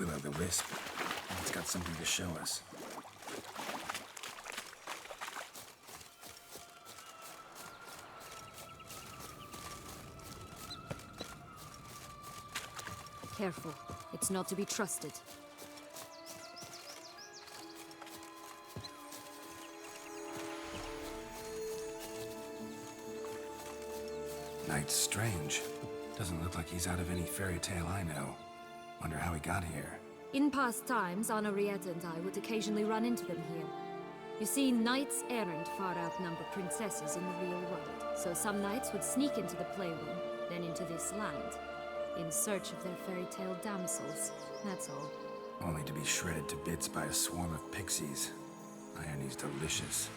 Will-o'-the-wisp. It's got something to show us. Careful. It's not to be trusted. Knight's strange. Doesn't look like he's out of any fairy tale I know. Wonder how he got here. In past times, Henrietta and I would occasionally run into them here. You see, knights errant far outnumber princesses in the real world, so some knights would sneak into the playroom, then into this land, in search of their fairy tale damsels, that's all. Only to be shredded to bits by a swarm of pixies. Irony's delicious.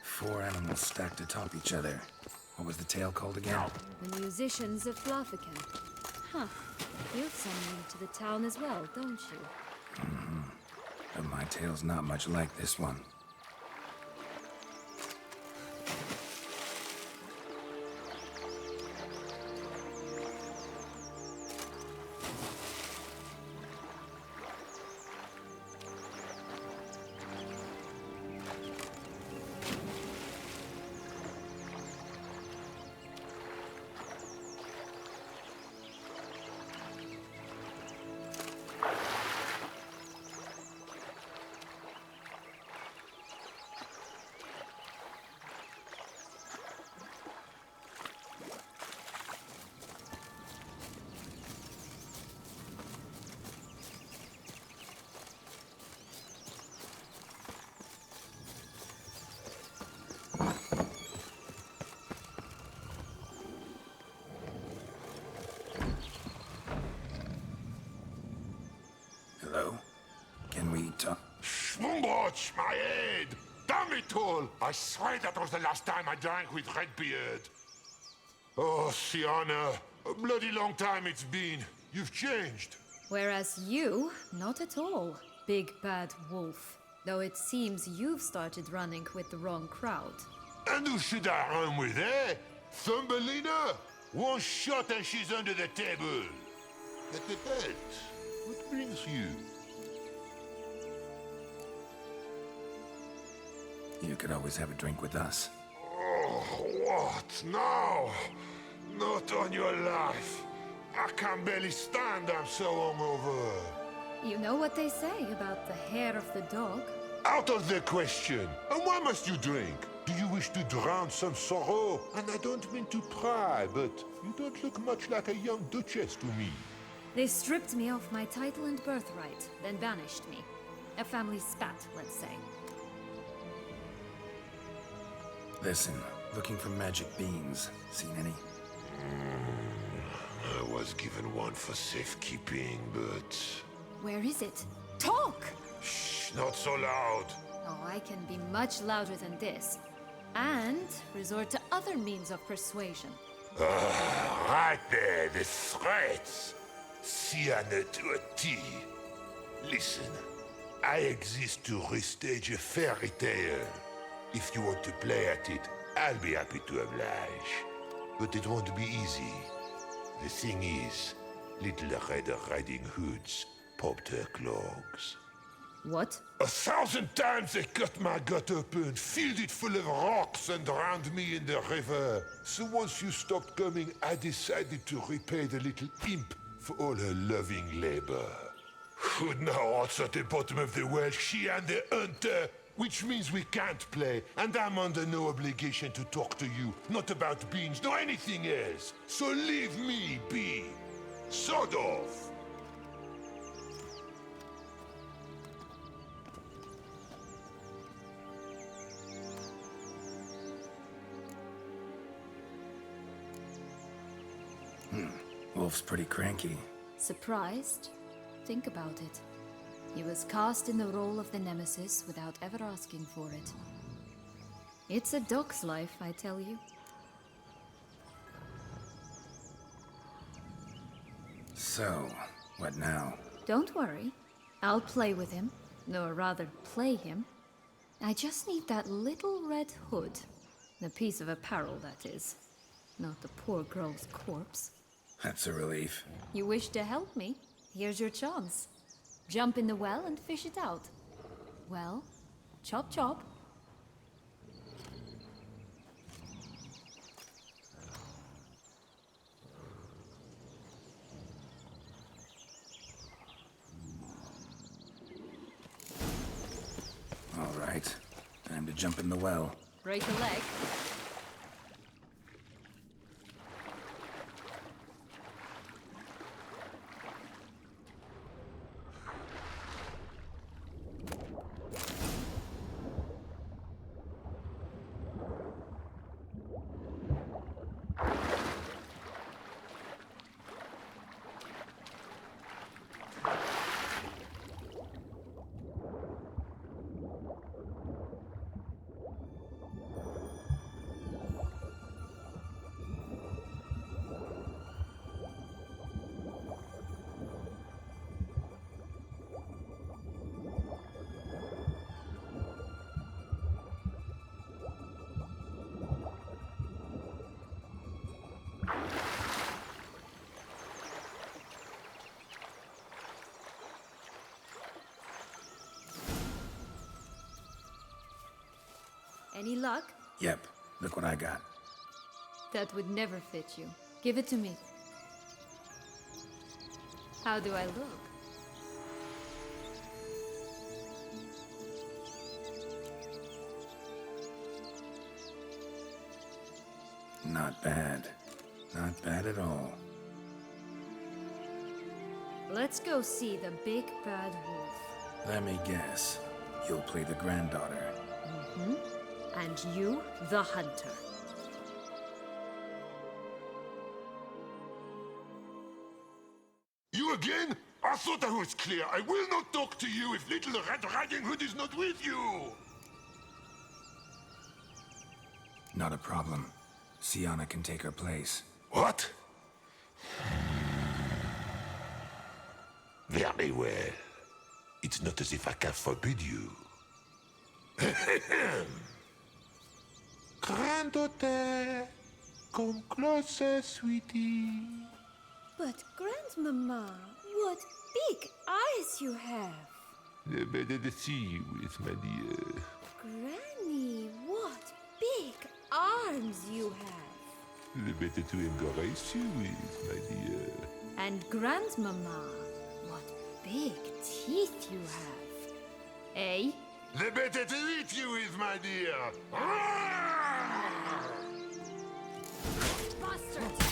Four animals stacked atop each other. What was the tale called again? The musicians of Flafican. Huh. You've some link to the town as well, don't you? But my tale's not much like this one. Hello? Can we talk? Schmumboch, my head! Damn it all! I swear that was the last time I drank with Redbeard. Oh, Sienna, a bloody long time it's been. You've changed. Whereas you, not at all, big bad wolf. Though it seems you've started running with the wrong crowd. And who should I run with, eh? Thumbelina? One shot and she's under the table. But what brings you? You could always have a drink with us. Oh, what now? Not on your life. I can barely stand, I'm so hungover. You know what they say about the hair of the dog? Out of the question. And why must you drink? Do you wish to drown some sorrow? And I don't mean to pry, but you don't look much like a young duchess to me. They stripped me of my title and birthright, then banished me. A family spat, let's say. Listen, looking for magic beans. Seen any? I was given one for safekeeping, but... Where is it? Talk! Shh, not so loud. Oh, I can be much louder than this. And resort to other means of persuasion. Right there, the threats. Sienna to a T. Listen, I exist to restage a fairy tale. If you want to play at it, I'll be happy to oblige. But it won't be easy. The thing is, Little Red Riding Hoods popped her clogs. What? 1,000 times they cut my gut open, filled it full of rocks and drowned me in the river. So once you stopped coming, I decided to repay the little imp for all her loving labor. Who'd know what's at the bottom of the well? She and the hunter. which means we can't play, and I'm under no obligation to talk to you, not about beans, nor anything else. So leave me be. Sod off. Wolf's pretty cranky. Surprised? Think about it. He was cast in the role of the Nemesis without ever asking for it. It's a dog's life, I tell you. So, what now? Don't worry. I'll play with him. Or rather, play him. I just need that little red hood. The piece of apparel, that is. Not the poor girl's corpse. That's a relief. You wish to help me? Here's your chance. Jump in the well and fish it out. Well, chop chop. All right. Time to jump in the well. Break a leg. Any luck? Yep. Look what I got. That would never fit you. Give it to me. How do I look? Not bad. Not bad at all. Let's go see the big bad wolf. Let me guess. You'll play the granddaughter. Mm-hmm. And you, the hunter. You again? I thought I was clear. I will not talk to you if little Red Riding Hood is not with you. Not a problem. Sienna can take her place. What? Very well. It's not as if I can forbid you. Granddaughter, come closer, sweetie. But Grandmama, what big eyes you have! The better to see you with, my dear. Granny, what big arms you have! The better to embrace you with, my dear. And Grandmama, what big teeth you have. Eh? The better to eat you with, my dear. Bastard!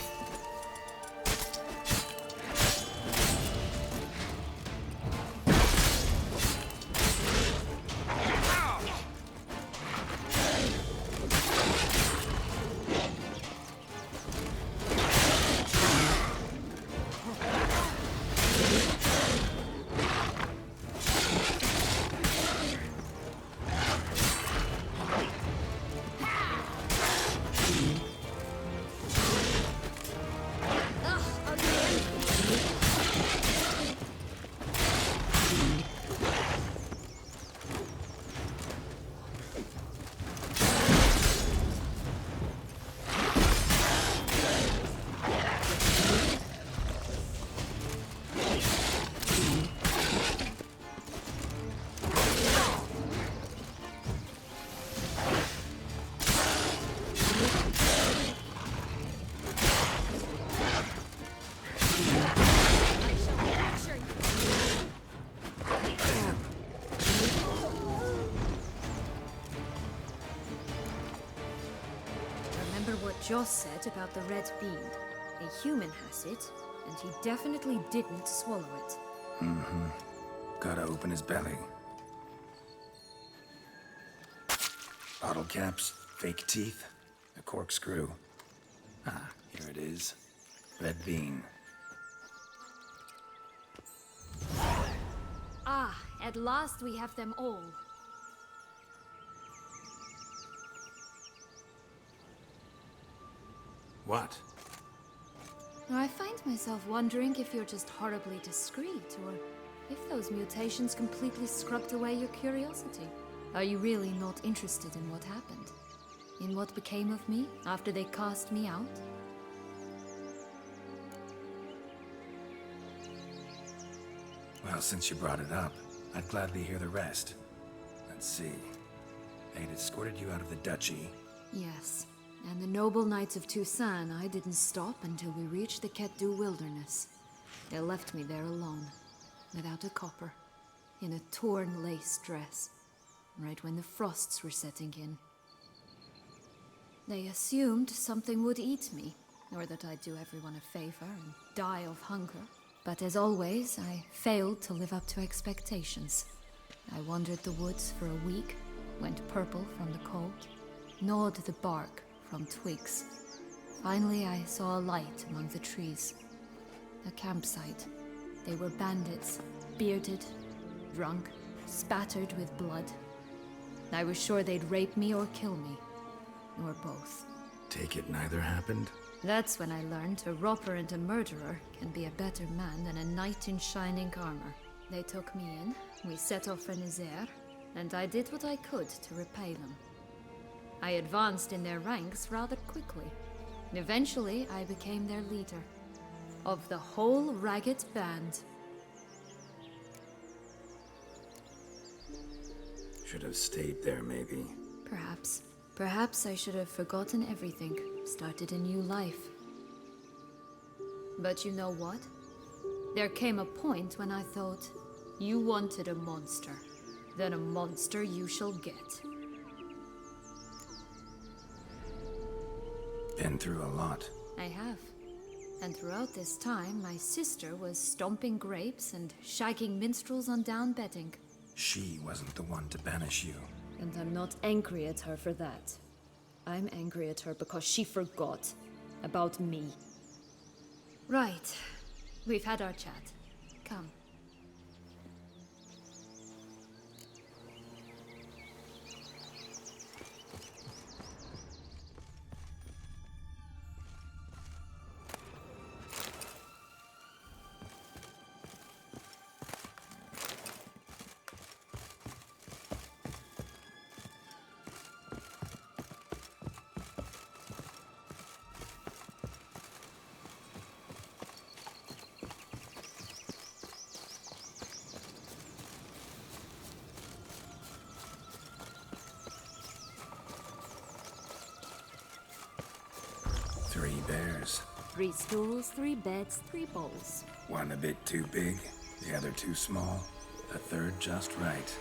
Joss said about the red bean. A human has it, and he definitely didn't swallow it. Gotta open his belly. Bottle caps, fake teeth, a corkscrew. Ah, here it is. Red bean. Ah, at last we have them all. What? I find myself wondering if you're just horribly discreet, or if those mutations completely scrubbed away your curiosity. Are you really not interested in what happened? In what became of me after they cast me out? Well, since you brought it up, I'd gladly hear the rest. Let's see. They'd escorted you out of the duchy. Yes, and the noble knights of Toussaint, I didn't stop until we reached the Ketdu wilderness. They left me there alone, without a copper, in a torn lace dress, right when the frosts were setting in. They assumed something would eat me, or that I'd do everyone a favor and die of hunger. But as always, I failed to live up to expectations. I wandered the woods for a week, went purple from the cold, gnawed the bark from twigs. Finally, I saw a light among the trees. A campsite. They were bandits, bearded, drunk, spattered with blood. I was sure they'd rape me or kill me, or both. Take it neither happened? That's when I learned a robber and a murderer can be a better man than a knight in shining armor. They took me in, we set off for Nazaire, and I did what I could to repay them. I advanced in their ranks rather quickly. Eventually, I became their leader. Of the whole ragged band. Should have stayed there, maybe. Perhaps. Perhaps I should have forgotten everything, started a new life. But you know what? There came a point when I thought, you wanted a monster. Then a monster you shall get. Been through a lot. I have. And throughout this time, my sister was stomping grapes and shagging minstrels on down bedding. She wasn't the one to banish you. And I'm not angry at her for that. I'm angry at her because she forgot about me. Right. We've had our chat. Come. Three bears. 3 stools, 3 beds, 3 bowls. One a bit too big, the other too small, the third just right.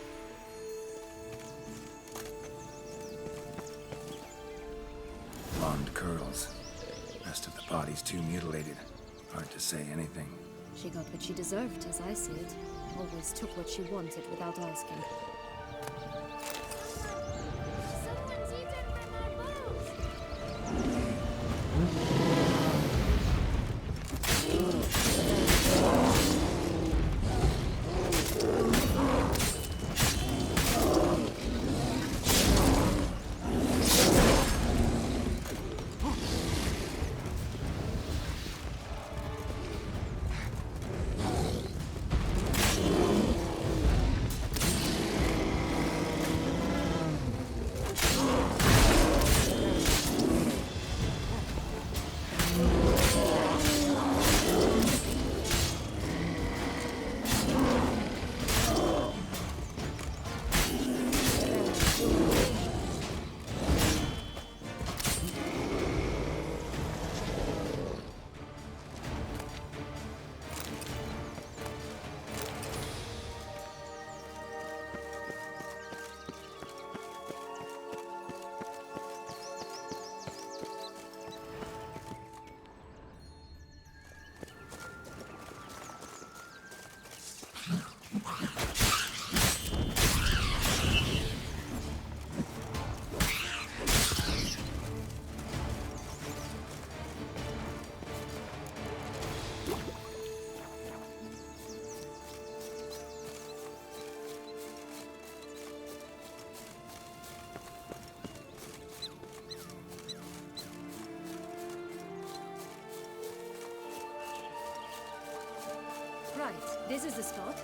Blonde curls. Rest of the body's too mutilated. Hard to say anything. She got what she deserved, as I see it. Always took what she wanted without asking. Someone's eaten from our bowls! right. This is the spot.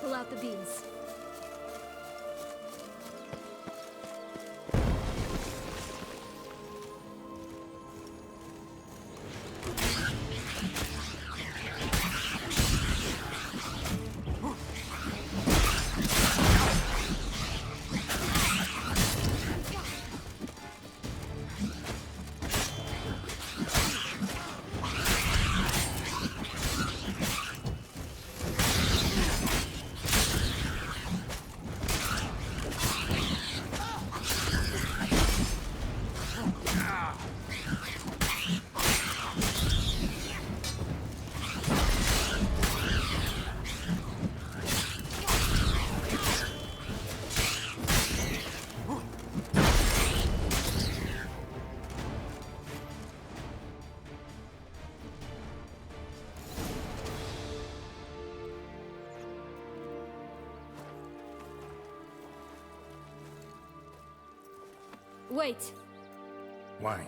Pull out the beans. Wait! Why?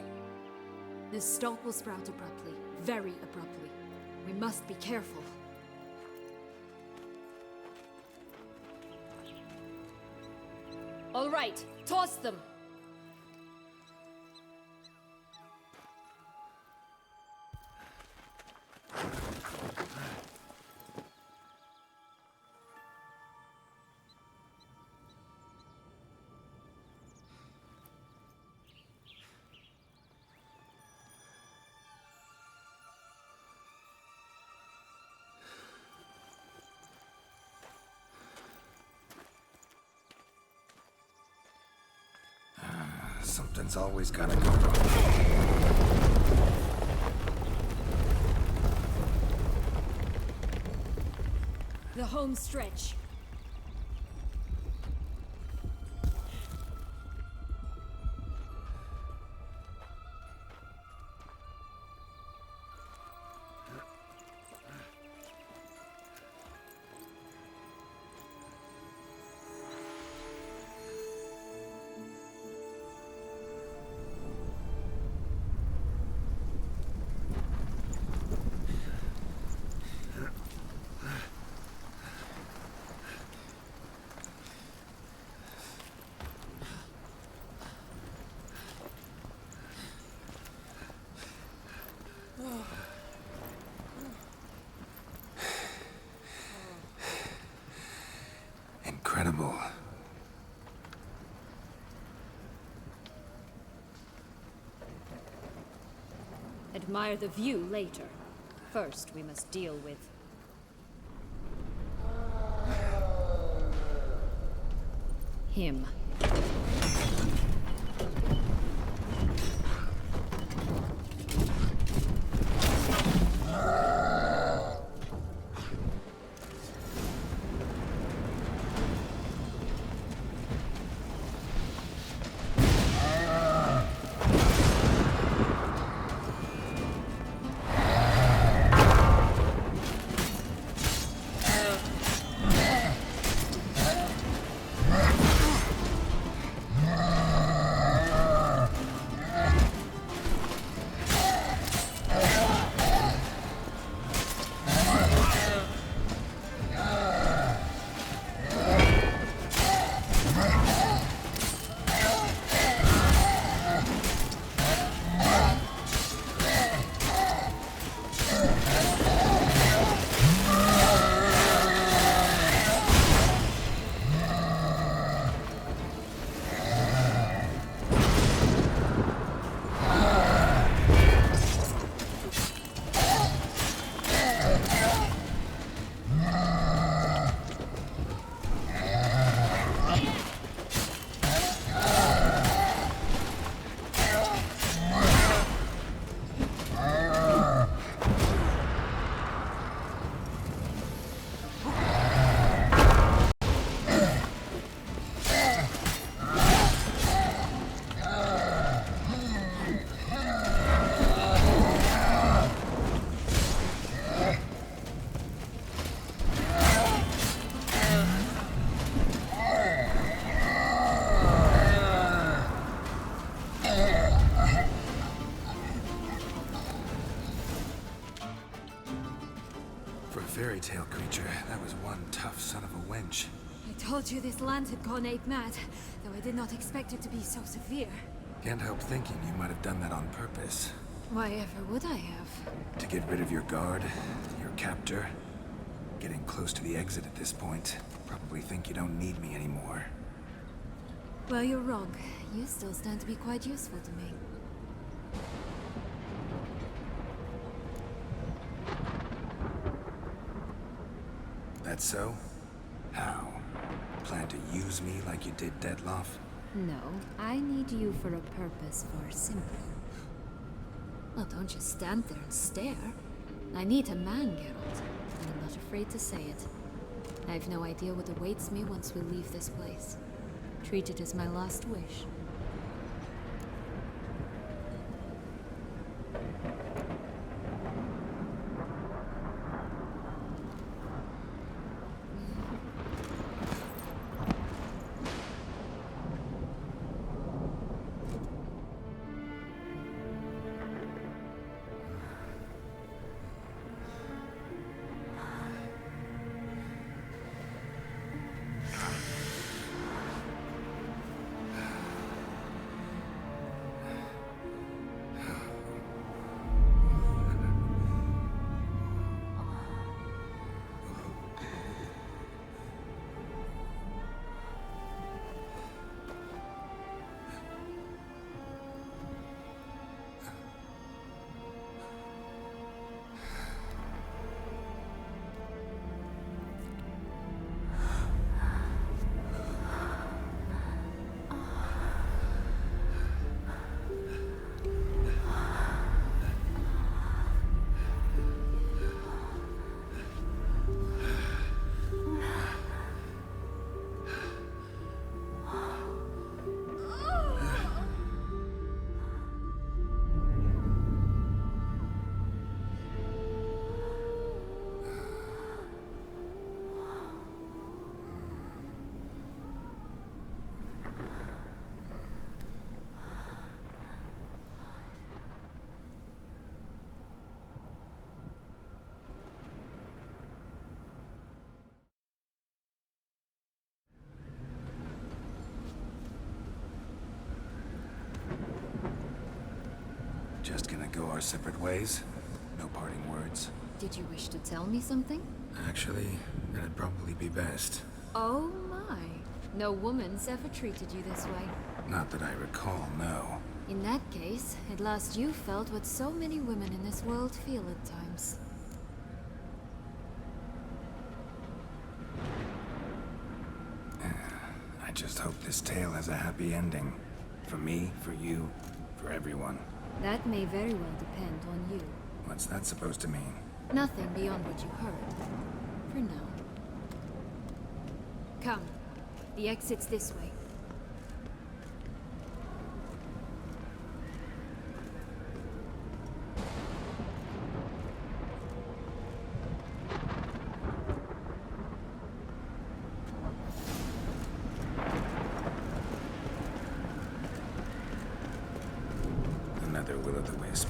This stalk will sprout abruptly. Very abruptly. We must be careful. All right, toss them! Something's always gotta go wrong. The home stretch. Incredible. Admire the view later. First, we must deal with... him. fairy tale creature, that was one tough son of a wench. I told you this land had gone ape mad, though I did not expect it to be so severe. Can't help thinking you might have done that on purpose. Why ever would I have? To get rid of your guard, your captor. Getting close to the exit at this point. Probably think you don't need me anymore. Well, you're wrong. You still stand to be quite useful to me. That so? How? Plan to use me like you did Detloff? No, I need you for a purpose far simpler. Well, don't just stand there and stare. I need a man, Geralt, and I'm not afraid to say it. I have no idea what awaits me once we leave this place. Treat it as my last wish. Just gonna go our separate ways? No parting words? Did you wish to tell me something? Actually, that'd probably be best. Oh my. No woman's ever treated you this way. Not that I recall, no. In that case, at last you felt what so many women in this world feel at times. I just hope this tale has a happy ending. For me, for you, for everyone. That may very well depend on you. What's that supposed to mean? Nothing beyond what you heard. For now. Come. The exit's this way. Another will-o'-the-wisp.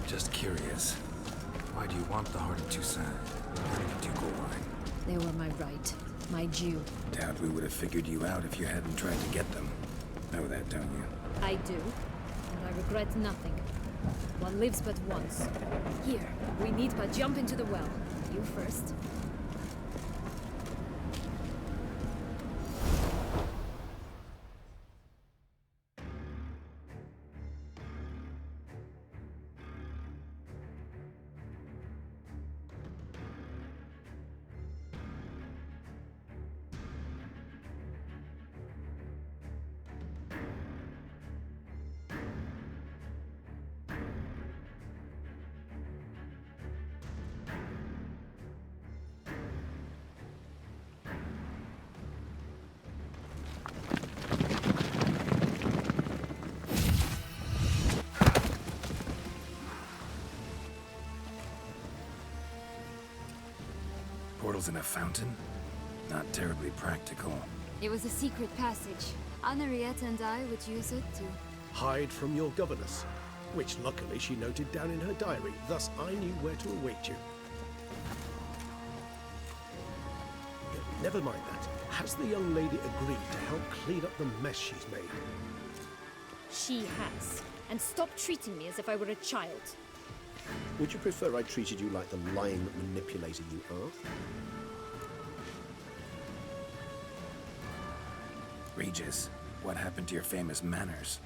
Just curious. Why do you want the Heart of Toussaint? Why did you go wine? They were my right. my due. Doubt we would have figured you out if you hadn't tried to get them. Know that, don't you? I do, and I regret nothing. One lives but once. Here, we need but jump into the well. You first. Portals in a fountain? Not terribly practical. It was a secret passage. Henriette and I would use it to... Hide from your governess, which luckily she noted down in her diary, thus I knew where to await you. Never mind that. Has the young lady agreed to help clean up the mess she's made? She has. And stop treating me as if I were a child. Would you prefer I treated you like the lying manipulator you are? Regis, what happened to your famous manners?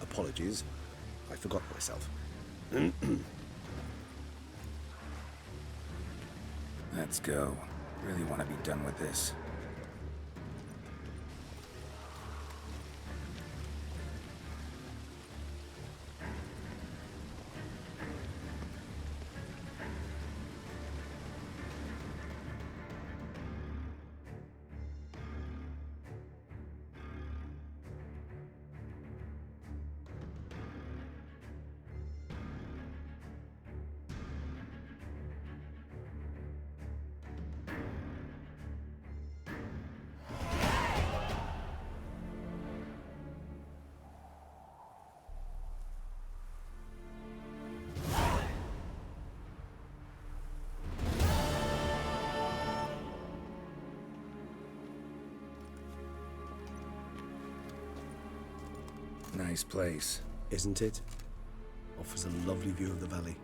Apologies. I forgot myself. Let's go. Really want to be done with this. Nice place. Isn't it? Offers a lovely view of the valley.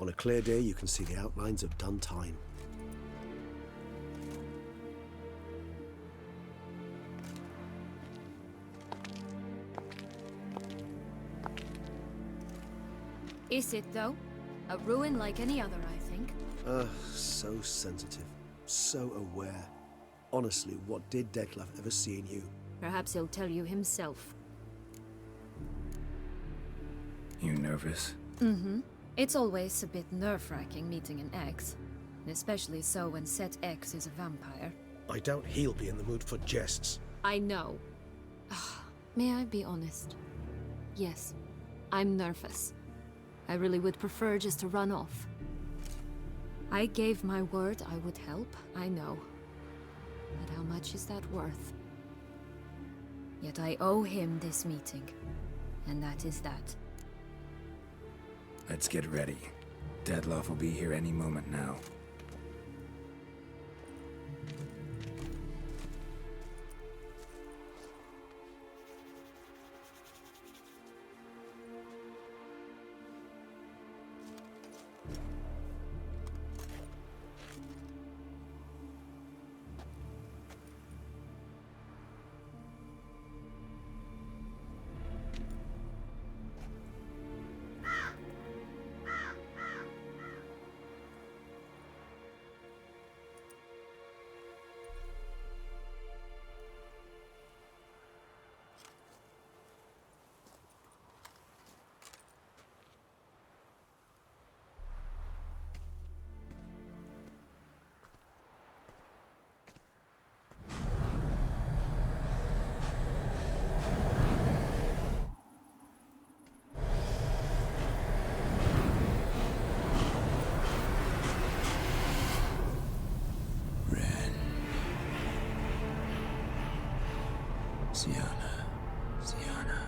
On a clear day, you can see the outlines of Dun Time. Is it, though? A ruin like any other, I think. So sensitive. So aware. Honestly, what did Detlef ever see in you? Perhaps he'll tell you himself. You nervous? Mm-hmm. It's always a bit nerve-wracking meeting an ex. Especially so when said ex is a vampire. I doubt he'll be in the mood for jests. I know. May I be honest? Yes, I'm nervous. I really would prefer just to run off. I gave my word I would help, I know. But how much is that worth? Yet I owe him this meeting. And that is that. Let's get ready. Detlef will be here any moment now. Sienna,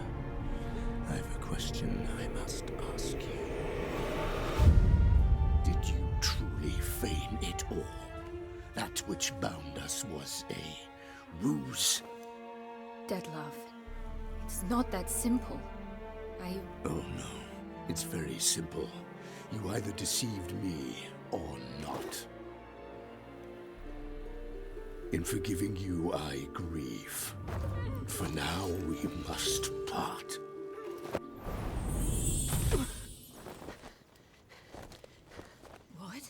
I have a question I must ask you. Did you truly feign it all? That which bound us was a ruse. Deadlove, it's not that simple. Oh no, it's very simple. You either deceived me or not. In forgiving you, I grieve. For now, we must part. What?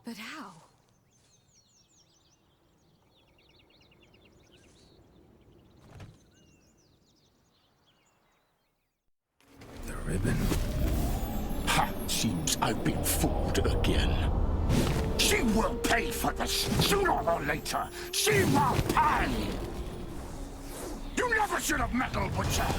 But how? The ribbon. Ha! Seems I've been fooled again. She will pay for this, sooner or later. She will pay! You never should have meddled with her!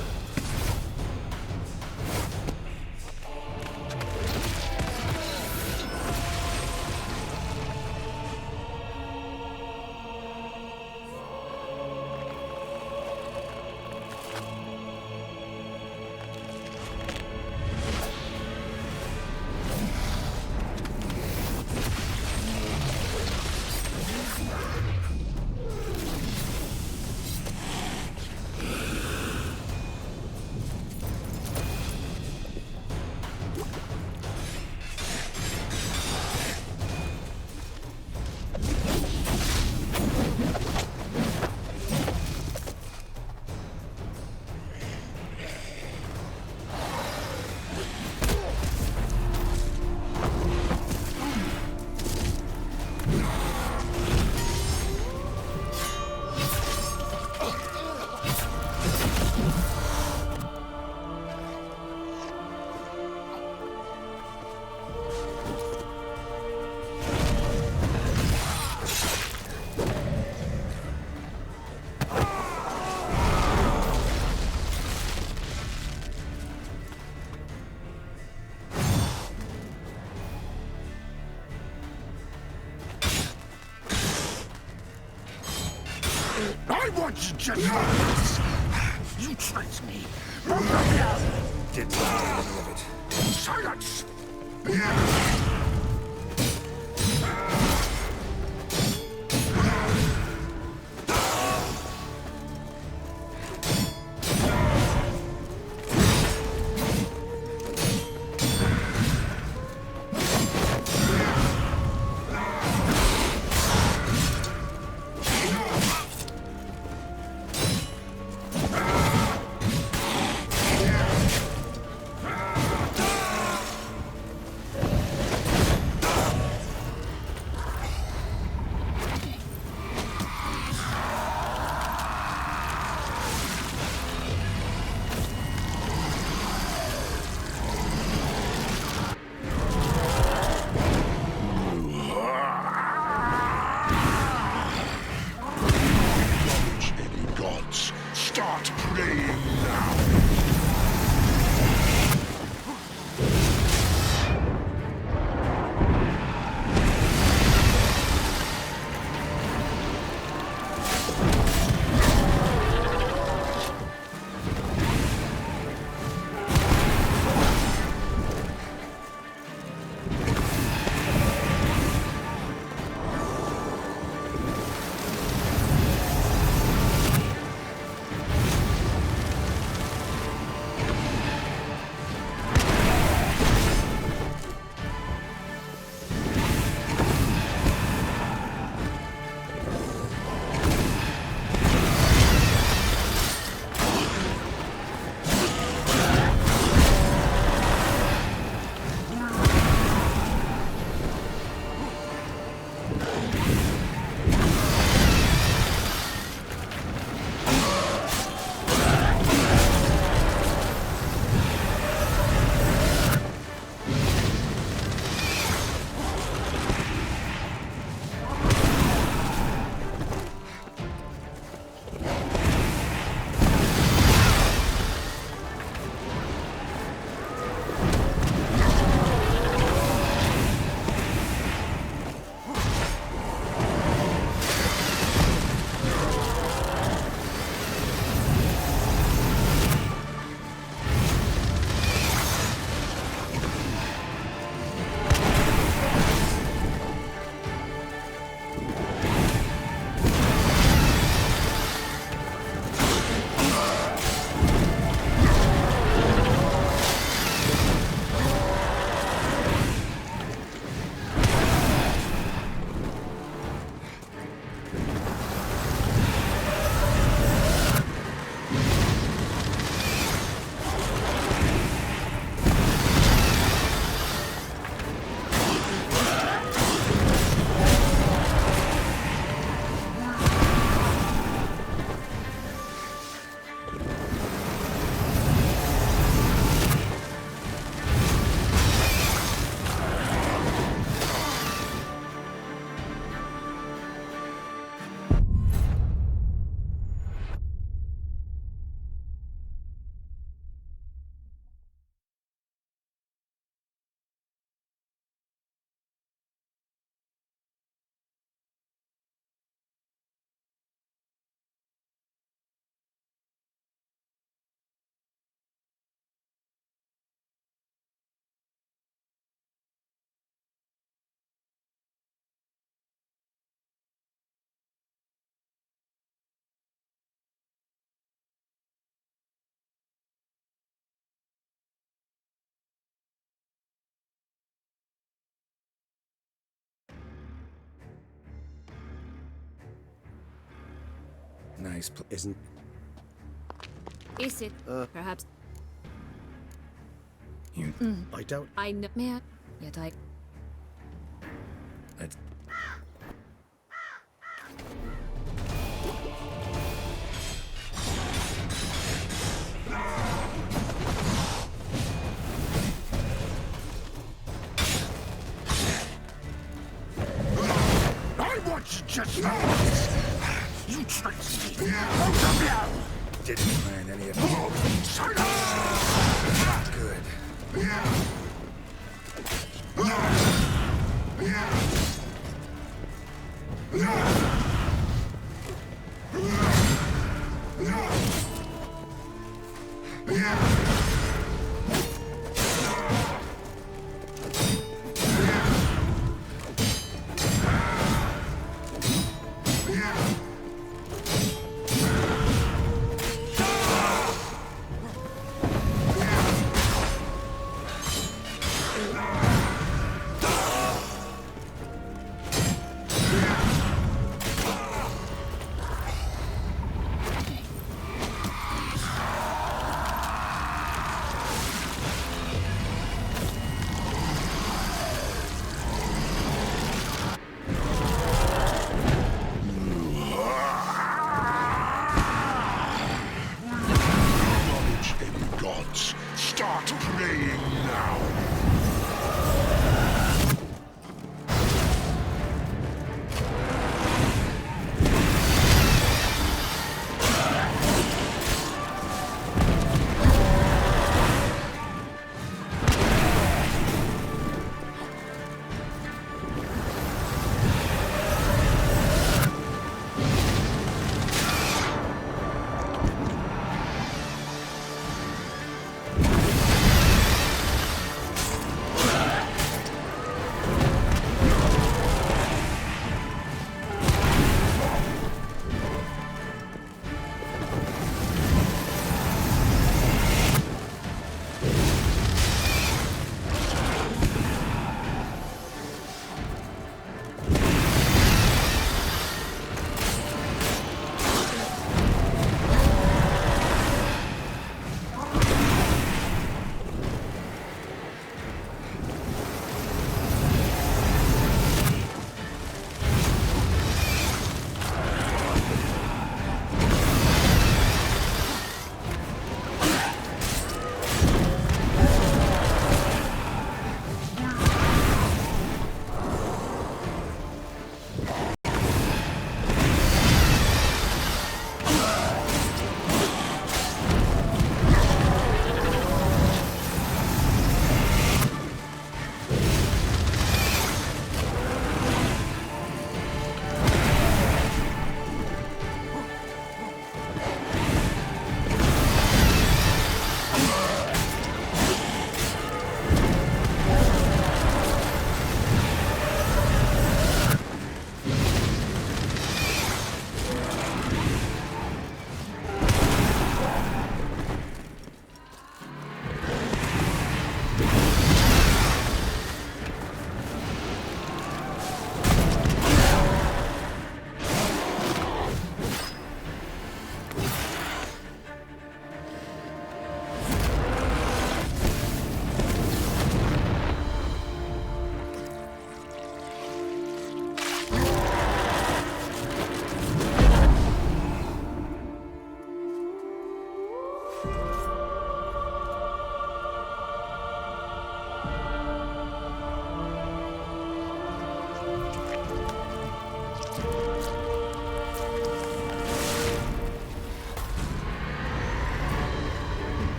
I want you to know this. You tricked me. Didn't know any of it. Silence! Nice Isn't... Is it? Perhaps. You... I doubt... I know. Mehr. Yet I. That's... I want you just now. You tricked me. Both of you. Didn't plan any of it. Shut up. Not good.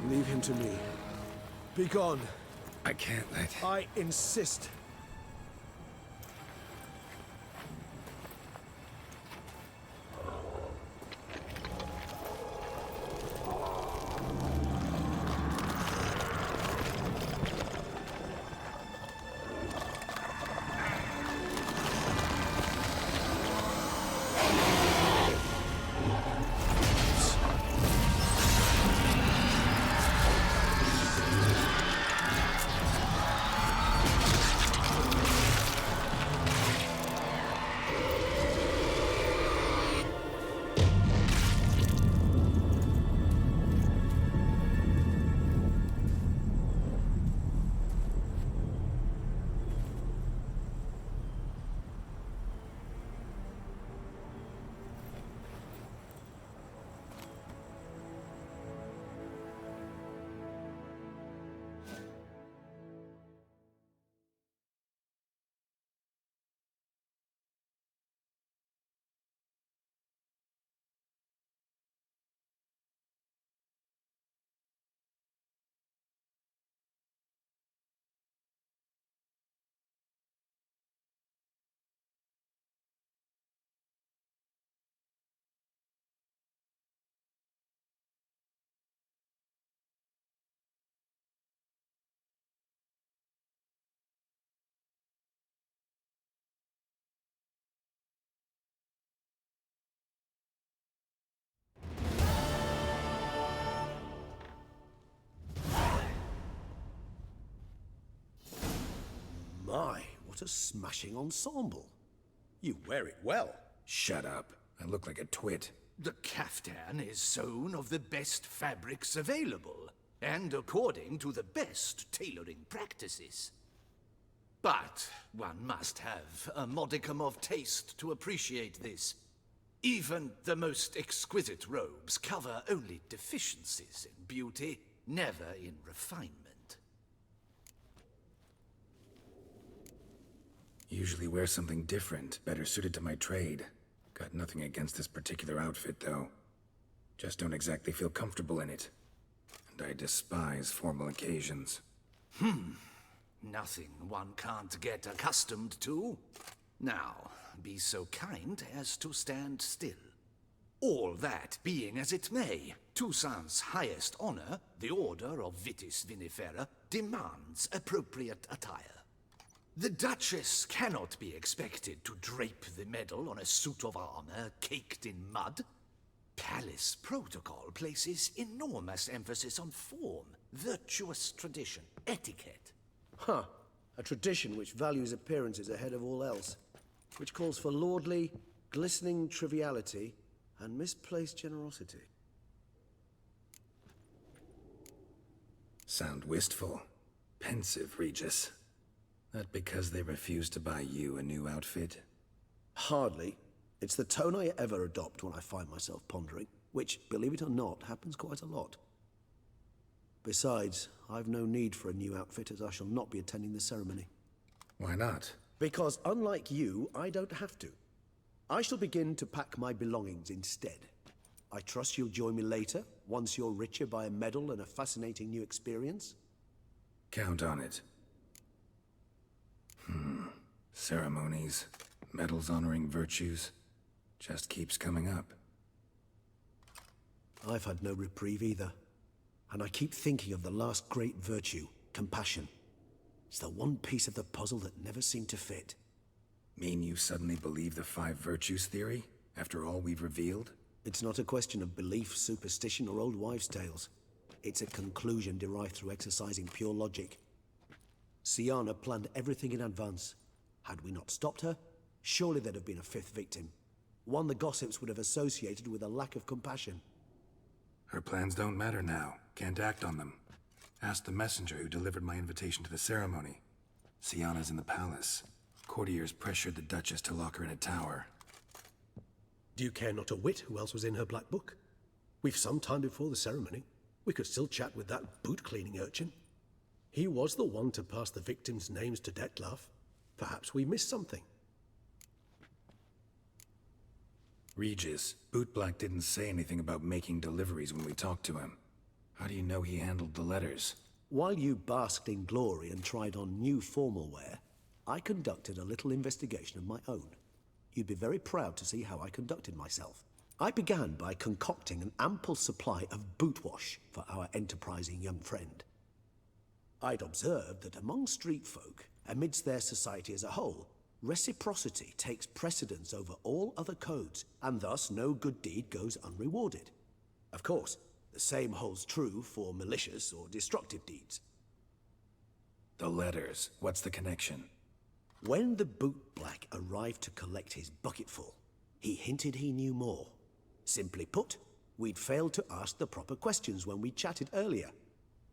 Leave him to me. Be gone. I can't let... I insist. My, what a smashing ensemble. You wear it well. Shut up. I look like a twit. The caftan is sewn of the best fabrics available, and according to the best tailoring practices. But one must have a modicum of taste to appreciate this. Even the most exquisite robes cover only deficiencies in beauty, never in refinement. Usually wear something different, better suited to my trade. Got nothing against this particular outfit, though. Just don't exactly feel comfortable in it. And I despise formal occasions. Nothing one can't get accustomed to. Now, be so kind as to stand still. All that being as it may, Toussaint's highest honor, the Order of Vitis Vinifera, demands appropriate attire. The Duchess cannot be expected to drape the medal on a suit of armor caked in mud. Palace protocol places enormous emphasis on form, virtuous tradition, etiquette. Huh. A tradition which values appearances ahead of all else. Which calls for lordly, glistening triviality and misplaced generosity. Sound wistful. Pensive, Regis. That because they refuse to buy you a new outfit? Hardly. It's the tone I ever adopt when I find myself pondering, which, believe it or not, happens quite a lot. Besides, I've no need for a new outfit as I shall not be attending the ceremony. Why not? Because unlike you, I don't have to. I shall begin to pack my belongings instead. I trust you'll join me later, once you're richer by a medal and a fascinating new experience? Count on it. Ceremonies, medals honoring virtues, just keeps coming up. I've had no reprieve either. And I keep thinking of the last great virtue, compassion. It's the one piece of the puzzle that never seemed to fit. Mean you suddenly believe the 5 virtues theory, after all we've revealed? It's not a question of belief, superstition, or old wives' tales. It's a conclusion derived through exercising pure logic. Siana planned everything in advance. Had we not stopped her, surely there'd have been a 5th victim. One the gossips would have associated with a lack of compassion. Her plans don't matter now. Can't act on them. Ask the messenger who delivered my invitation to the ceremony. Siana's in the palace. Courtiers pressured the Duchess to lock her in a tower. Do you care not a whit who else was in her black book? We've some time before the ceremony. We could still chat with that boot-cleaning urchin. He was the one to pass the victims' names to Dettlaff. Perhaps we missed something. Regis, Bootblack didn't say anything about making deliveries when we talked to him. How do you know he handled the letters? While you basked in glory and tried on new formal wear, I conducted a little investigation of my own. You'd be very proud to see how I conducted myself. I began by concocting an ample supply of boot wash for our enterprising young friend. I'd observed that among street folk, amidst their society as a whole, reciprocity takes precedence over all other codes, and thus no good deed goes unrewarded. Of course, the same holds true for malicious or destructive deeds. The letters. What's the connection? When the bootblack arrived to collect his bucketful, he hinted he knew more. Simply put, we'd failed to ask the proper questions when we chatted earlier.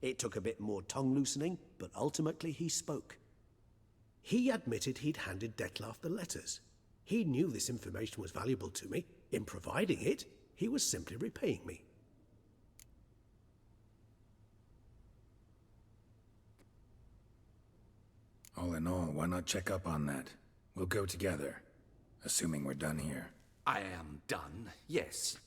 It took a bit more tongue-loosening, but ultimately he spoke. He admitted he'd handed Dettlaff the letters. He knew this information was valuable to me. In providing it, he was simply repaying me. All in all, why not check up on that? We'll go together, assuming we're done here. I am done, yes.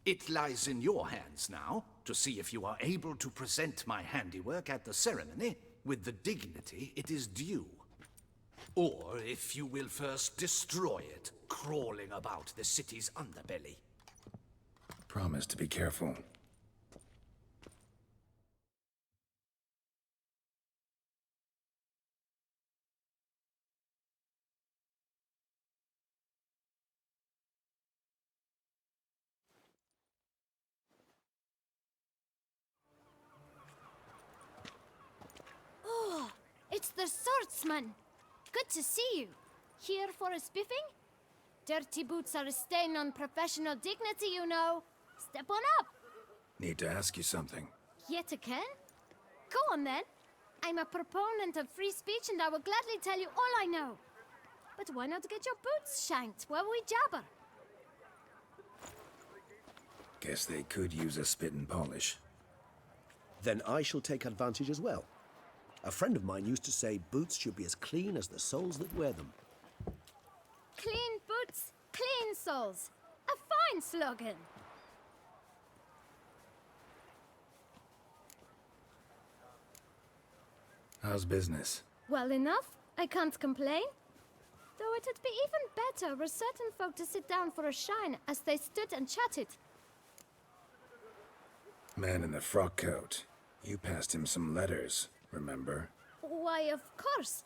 It lies in your hands now to see if you are able to present my handiwork at the ceremony with the dignity it is due. Or if you will first destroy it, crawling about the city's underbelly. Promise to be careful. Oh, it's the swordsman. Good to see you. Here for a spiffing? Dirty boots are a stain on professional dignity, you know. Step on up. Need to ask you something. Yet again? Go on then. I'm a proponent of free speech and I will gladly tell you all I know. But why not get your boots shanked while we jabber? Guess they could use a spit and polish. Then I shall take advantage as well. A friend of mine used to say boots should be as clean as the soles that wear them. Clean boots, clean soles. A fine slogan. How's business? Well enough. I can't complain. Though it'd be even better were certain folk to sit down for a shine as they stood and chatted. Man in the frock coat. You passed him some letters, remember? Why, of course.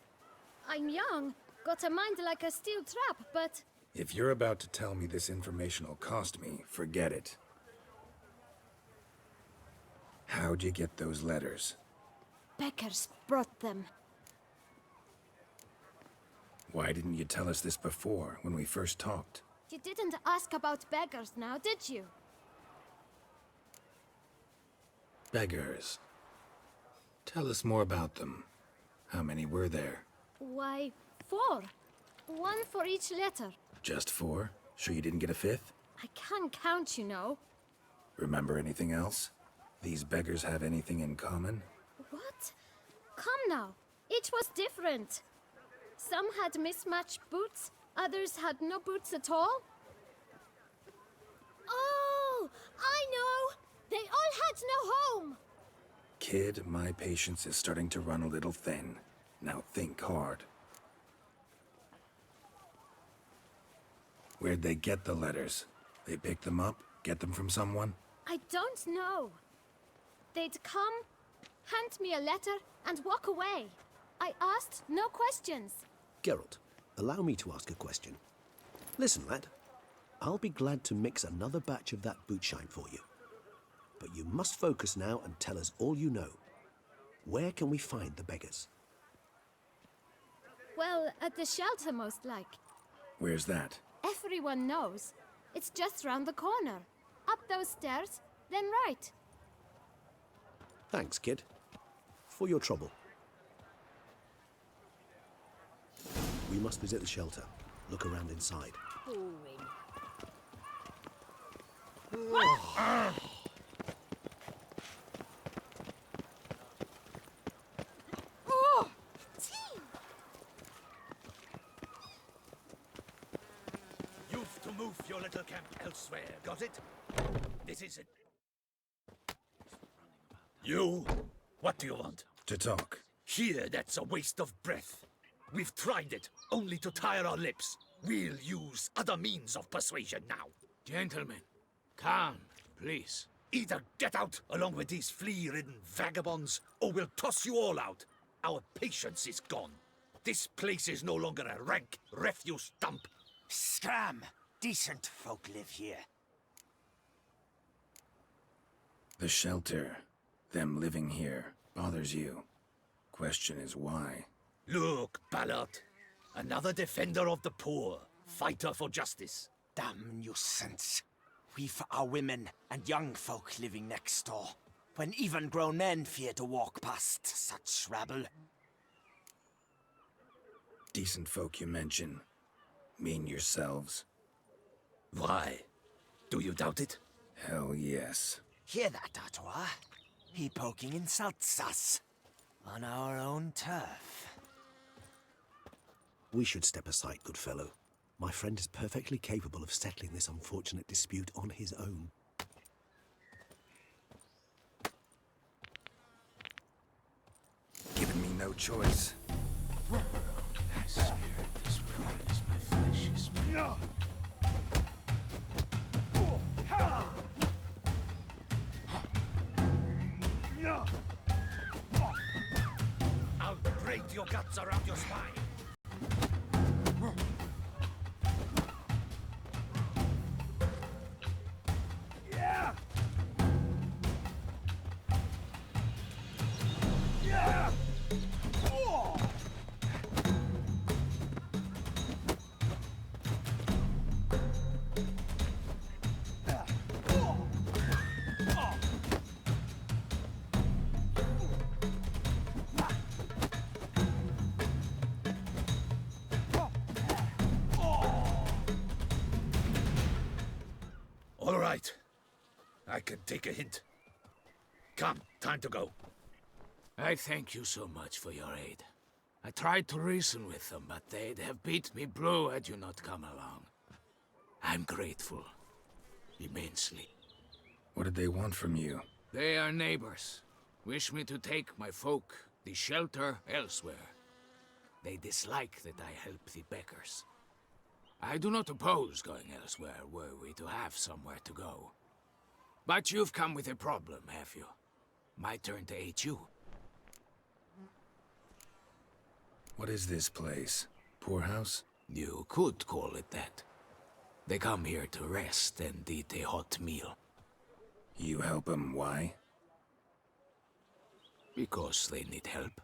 I'm young, got a mind like a steel trap, but... If you're about to tell me this information will cost me, forget it. How'd you get those letters? Beggars brought them. Why didn't you tell us this before, when we first talked? You didn't ask about beggars now, did you? Beggars. Tell us more about them. How many were there? Why, 4. 1 for each letter. Just 4? Sure you didn't get a 5th? I can't count, you know. Remember anything else? These beggars have anything in common? What? Come now. Each was different. Some had mismatched boots, others had no boots at all. Oh, I know! They all had no home! Kid, my patience is starting to run a little thin. Now think hard. Where'd they get the letters? They pick them up? Get them from someone? I don't know. They'd come, hand me a letter, and walk away. I asked no questions. Geralt, allow me to ask a question. Listen, lad. I'll be glad to mix another batch of that boot shine for you. But you must focus now and tell us all you know. Where can we find the beggars? Well, at the shelter, most like. Where's that? Everyone knows. It's just round the corner. Up those stairs, then right. Thanks, kid. For your trouble. We must visit the shelter. Look around inside. Boring. You've to move your little camp elsewhere, got it? This is it. You? What do you want? To talk. Here, that's a waste of breath. We've tried it, only to tire our lips. We'll use other means of persuasion now. Gentlemen, calm, please. Either get out along with these flea-ridden vagabonds, or we'll toss you all out. Our patience is gone. This place is no longer a rank refuse dump. Scram! Decent folk live here. The shelter, them living here, bothers you. Question is why? Look, Ballard. Another defender of the poor. Fighter for justice. Damn nuisance. We've our women and young folk living next door, when even grown men fear to walk past such rabble. Decent folk you mention. Mean yourselves? Why? Do you doubt it? Hell yes. Hear that, Artois? He poking insults us. On our own turf. We should step aside, good fellow. My friend is perfectly capable of settling this unfortunate dispute on his own. Given me no choice. I'll break your guts around your spine. All right. I can take a hint. Come, time to go. I thank you so much for your aid. I tried to reason with them, but they'd have beat me blue had you not come along. I'm grateful. Immensely. What did they want from you? They are neighbors. Wish me to take my folk, the shelter, elsewhere. They dislike that I help the beggars. I do not oppose going elsewhere were we to have somewhere to go. But you've come with a problem, have you? My turn to aid you. What is this place? Poorhouse? You could call it that. They come here to rest and eat a hot meal. You help them, why? Because they need help.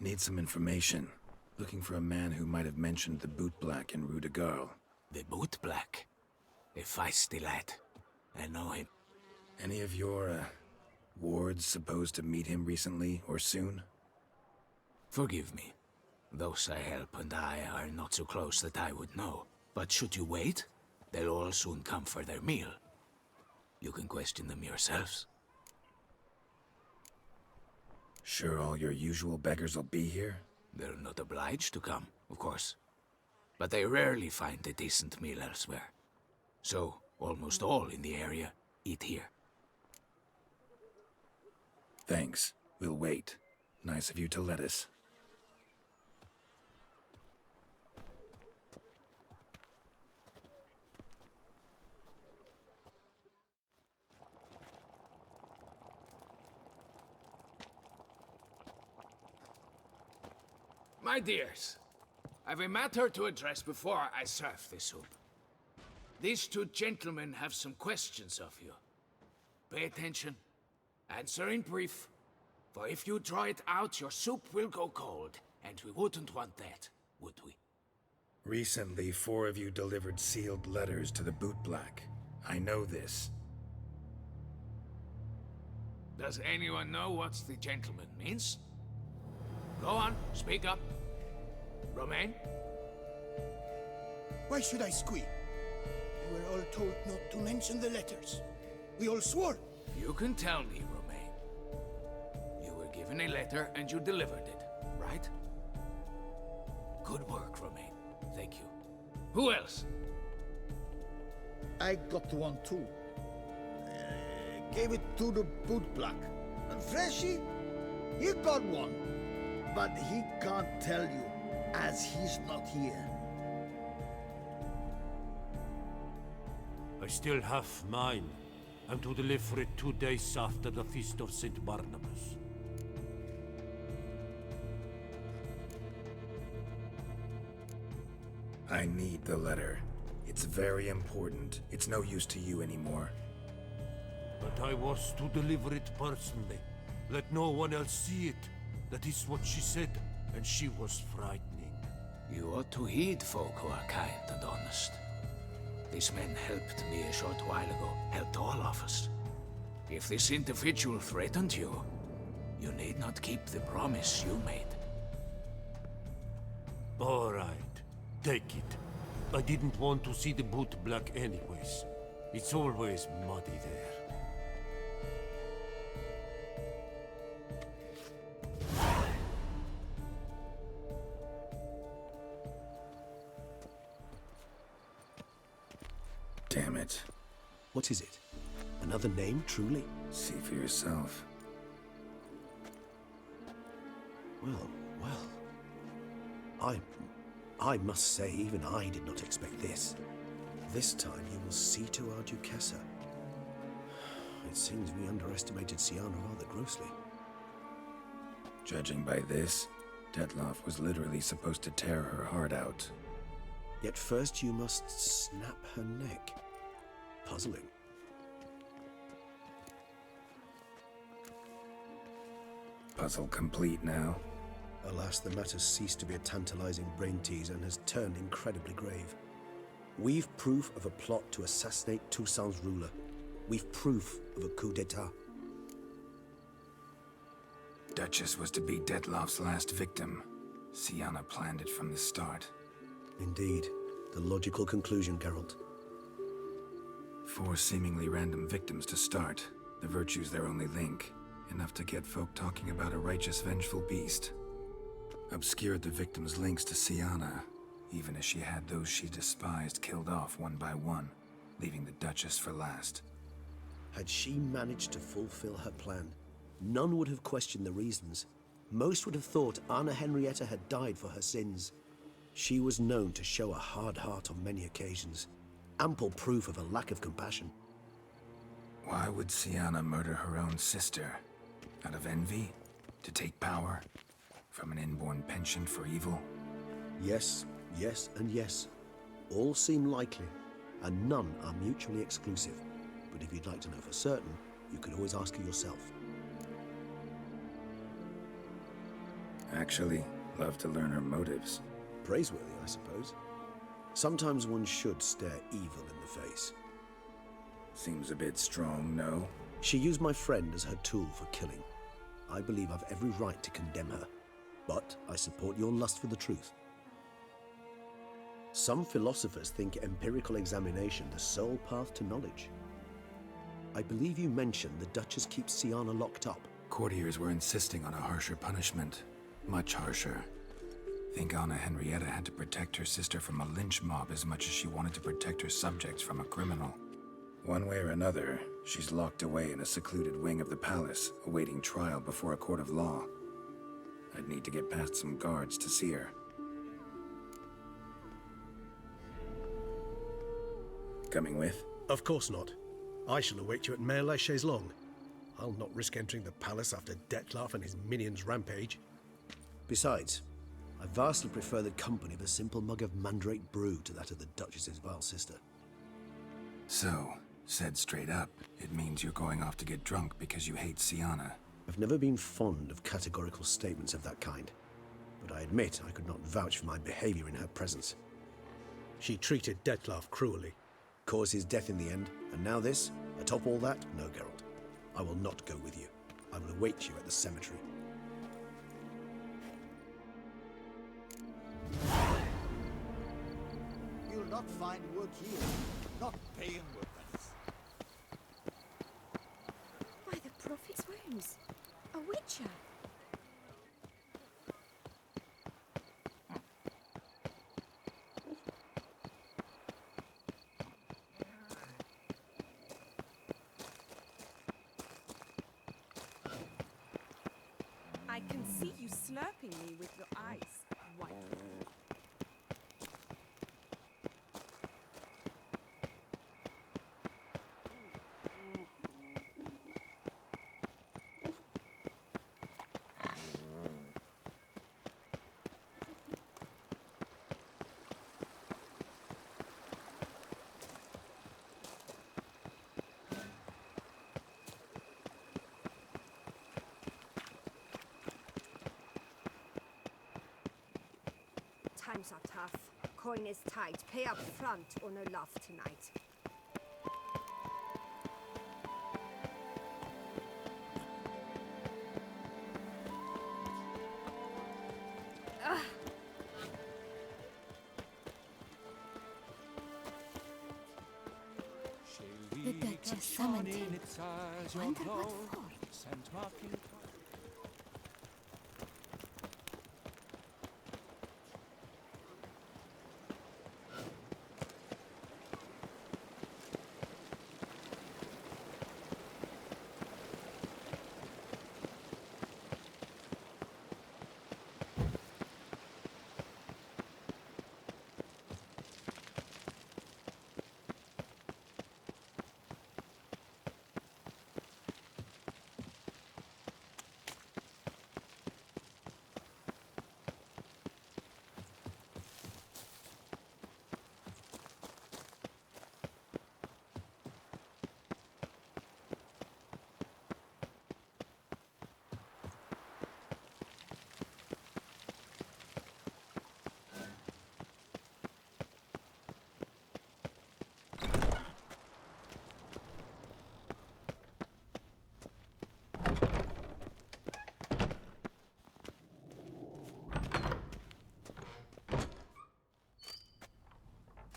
Need some information. Looking for a man who might have mentioned the Boot Black in Rue de Garl. The Boot Black? A feisty lad. I know him. Any of your, wards supposed to meet him recently or soon? Forgive me. Those I help and I are not so close that I would know. But should you wait, they'll all soon come for their meal. You can question them yourselves. Sure all your usual beggars will be here? They're not obliged to come, of course. But they rarely find a decent meal elsewhere. So, almost all in the area eat here. Thanks. We'll wait. Nice of you to let us. My dears, I've a matter to address before I serve the soup. These two gentlemen have some questions of you. Pay attention. Answer in brief. For if you draw it out, your soup will go cold. And we wouldn't want that, would we? Recently, 4 of you delivered sealed letters to the Boot Black. I know this. Does anyone know what the gentleman means? Go on, speak up. Romain? Why should I squeal? We were all told not to mention the letters. We all swore. You can tell me, Romain. You were given a letter and you delivered it, right? Good work, Romain. Thank you. Who else? I got one too. Gave it to the Boot Black. And Freshy, he got one. But he can't tell you, as he's not here. I still have mine. I'm to deliver it 2 days after the Feast of St. Barnabas. I need the letter. It's very important. It's no use to you anymore. But I was to deliver it personally. Let no one else see it. That is what she said, and she was frightening. You ought to heed folk who are kind and honest. These men helped me a short while ago, helped all of us. If this individual threatened you, you need not keep the promise you made. All right, take it. I didn't want to see the Boot Black anyways. It's always muddy there. Damn it. What is it? Another name, truly? See for yourself. Well. I must say, even I did not expect this. This time you will see to our Duchessa. It seems we underestimated Siana rather grossly. Judging by this, Detloff was literally supposed to tear her heart out. Yet first you must snap her neck. Puzzling. Puzzle complete now. Alas, the matter ceased to be a tantalizing brain tease and has turned incredibly grave. We've proof of a plot to assassinate Toussaint's ruler. We've proof of a coup d'etat. Duchess was to be Detloff's last victim. Siana planned it from the start. Indeed. The logical conclusion, Geralt. 4 seemingly random victims to start. The virtue's their only link. Enough to get folk talking about a righteous, vengeful beast. Obscured the victims' links to Siana, even as she had those she despised killed off one by one, leaving the Duchess for last. Had she managed to fulfill her plan, none would have questioned the reasons. Most would have thought Anna Henrietta had died for her sins. She was known to show a hard heart on many occasions. Ample proof of a lack of compassion. Why would Siana murder her own sister? Out of envy? To take power? From an inborn penchant for evil? Yes, yes, and yes. All seem likely, and none are mutually exclusive. But if you'd like to know for certain, you could always ask her yourself. Actually, love to learn her motives. Praiseworthy, I suppose. Sometimes one should stare evil in the face. Seems a bit strong, no? She used my friend as her tool for killing. I believe I've every right to condemn her, but I support your lust for the truth. Some philosophers think empirical examination the sole path to knowledge. I believe you mentioned the Duchess keeps Sienna locked up. Courtiers were insisting on a harsher punishment. Much harsher. Think Anna Henrietta had to protect her sister from a lynch mob as much as she wanted to protect her subjects from a criminal. One way or another, she's locked away in a secluded wing of the palace, awaiting trial before a court of law. I'd need to get past some guards to see her. Coming with? Of course not. I shall await you at Mare la Chaise-Longue. I'll not risk entering the palace after Dettlaff and his minions rampage. Besides, I vastly prefer the company of a simple mug of mandrake brew to that of the Duchess's vile sister. So, said straight up, it means you're going off to get drunk because you hate Sienna. I've never been fond of categorical statements of that kind, but I admit I could not vouch for my behavior in her presence. She treated Dettlaff cruelly. Caused his death in the end, and now this? Atop all that? No, Geralt. I will not go with you. I will await you at the cemetery. You'll not find work here. Not paying workers. By the Prophet's wounds. A witcher. I can see you slurping me with your eyes, wife. Times are tough. Coin is tight. Pay up front or no love tonight. The Duchess summoned him. Wonder what for?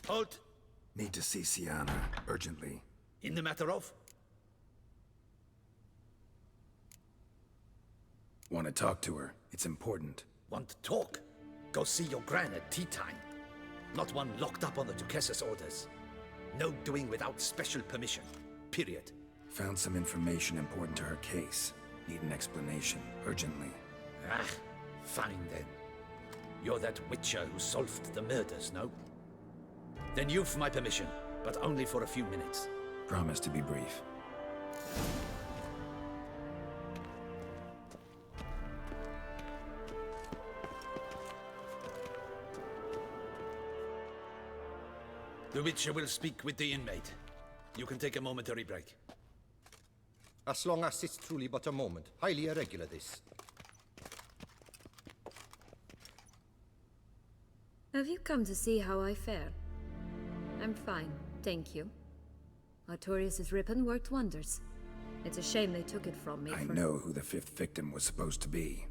Halt! Need to see Sienna, urgently. In the matter of? Want to talk to her. It's important. Want to talk? Go see your gran at tea time. Not one locked up on the Duchess's orders. No doing without special permission. Period. Found some information important to her case. Need an explanation, urgently. Ah, fine then. You're that witcher who solved the murders, no? Then you've my permission, but only for a few minutes. Promise to be brief. The Witcher will speak with the inmate. You can take a momentary break. As long as it's truly but a moment. Highly irregular, this. Have you come to see how I fare? I'm fine, thank you. Artorius' ribbon worked wonders. It's a shame they took it from me. I know who the 5th victim was supposed to be.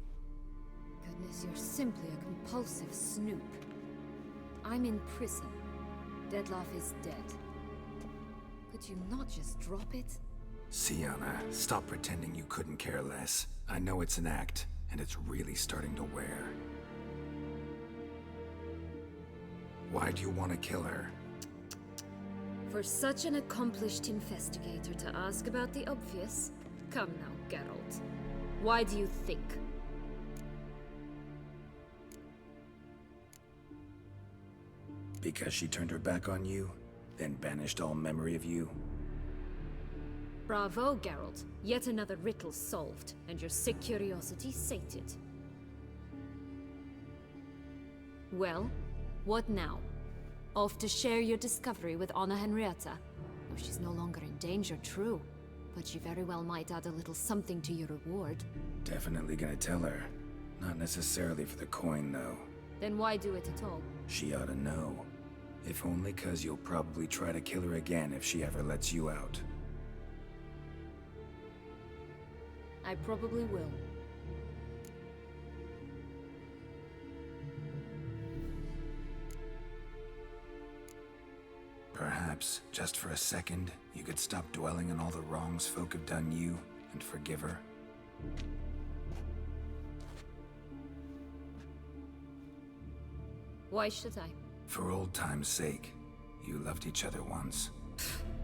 Goodness, you're simply a compulsive snoop. I'm in prison. Dettlaff is dead. Could you not just drop it? Sienna, stop pretending you couldn't care less. I know it's an act, and it's really starting to wear. Why do you want to kill her? For such an accomplished investigator to ask about the obvious? Come now, Geralt. Why do you think? Because she turned her back on you, then banished all memory of you? Bravo, Geralt. Yet another riddle solved, and your sick curiosity sated. Well, what now? Off to share your discovery with Anna Henrietta? Oh, she's no longer in danger, true. But she very well might add a little something to your reward. Definitely gonna tell her. Not necessarily for the coin, though. Then why do it at all? She ought to know. If only 'cause you'll probably try to kill her again if she ever lets you out. I probably will. Perhaps, just for a second, you could stop dwelling on all the wrongs folk have done you and forgive her. Why should I? For old time's sake. You loved each other once.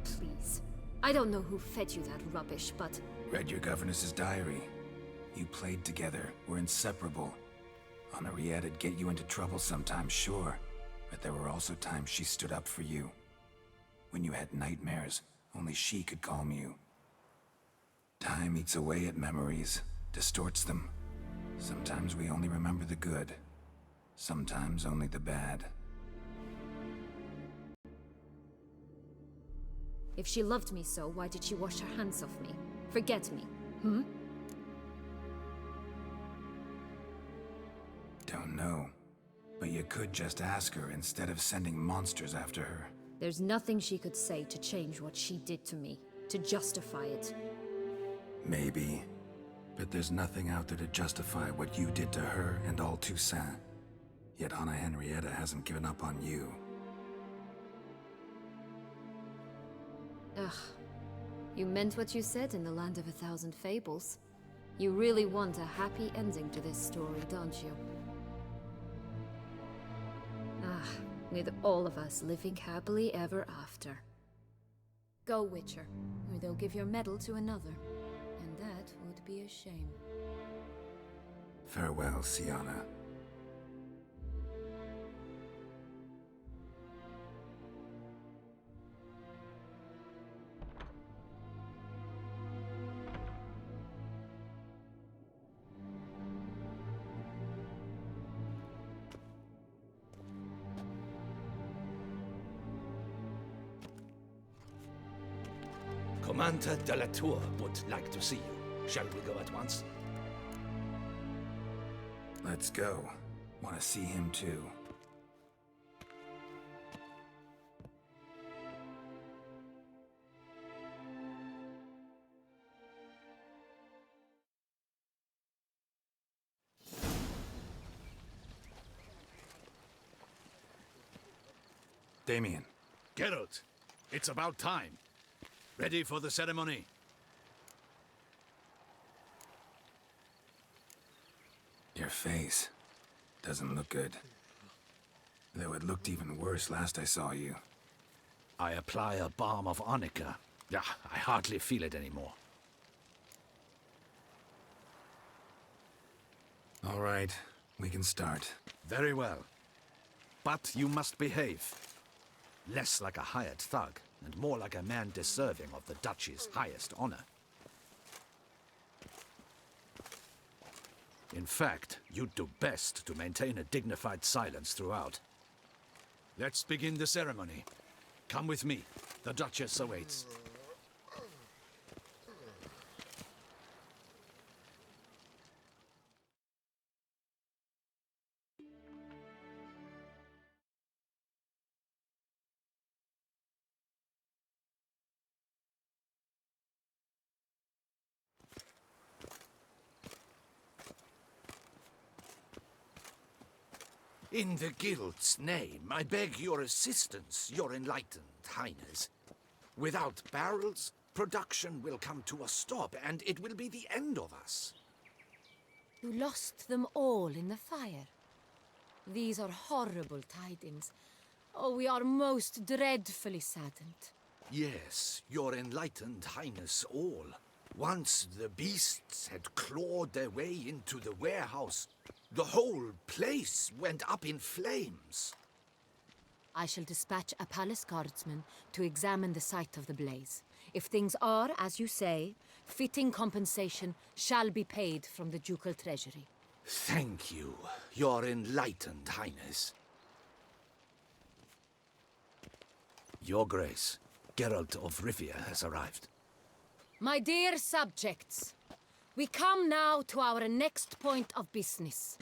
Please. I don't know who fed you that rubbish, but... Read your governess's diary. You played together, were inseparable. Henriette'd get you into trouble sometimes, sure. But there were also times she stood up for you. When you had nightmares, only she could calm you. Time eats away at memories, distorts them. Sometimes we only remember the good. Sometimes only the bad. If she loved me so, why did she wash her hands off me? Forget me, hmm? Don't know. But you could just ask her instead of sending monsters after her. There's nothing she could say to change what she did to me, to justify it. Maybe. But there's nothing out there to justify what you did to her and all Toussaint. Yet Anna Henrietta hasn't given up on you. Ugh. You meant what you said in the Land of a Thousand Fables. You really want a happy ending to this story, don't you? Ah, with all of us living happily ever after. Go, Witcher, or they'll give your medal to another. And that would be a shame. Farewell, Sienna. Commander de la Tour would like to see you. Shall we go at once? Let's go. Want to see him too. Damien. Geralt, it's about time. Ready for the ceremony? Your face doesn't look good. Though it looked even worse last I saw you. I apply a balm of arnica. Yeah, I hardly feel it anymore. All right, we can start. Very well. But you must behave. Less like a hired thug, and more like a man deserving of the Duchy's highest honor. In fact, you'd do best to maintain a dignified silence throughout. Let's begin the ceremony. Come with me. The Duchess awaits. In the Guild's name, I beg your assistance, your enlightened highness. Without barrels, production will come to a stop, and it will be the end of us. You lost them all in the fire. These are horrible tidings. Oh, we are most dreadfully saddened. Yes, your enlightened highness all. Once the beasts had clawed their way into the warehouse, the whole place went up in flames. I shall dispatch a palace guardsman to examine the site of the blaze. If things are, as you say, fitting compensation shall be paid from the ducal treasury. Thank you, your enlightened highness. Your Grace, Geralt of Rivia has arrived. My dear subjects, we come now to our next point of business.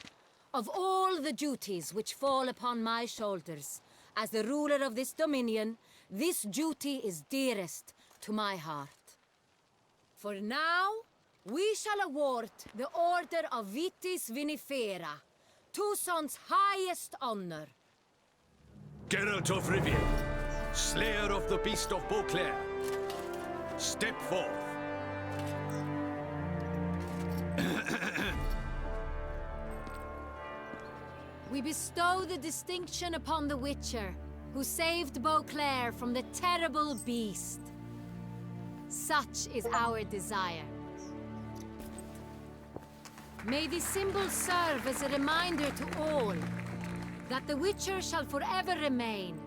Of all the duties which fall upon my shoulders, as the ruler of this dominion, this duty is dearest to my heart. For now, we shall award the Order of Vitis Vinifera, Tucson's highest honor. Geralt of Rivia, Slayer of the Beast of Beauclair, step forth. We bestow the distinction upon the Witcher, who saved Beauclair from the terrible beast. Such is our desire. May this symbol serve as a reminder to all that the Witcher shall forever remain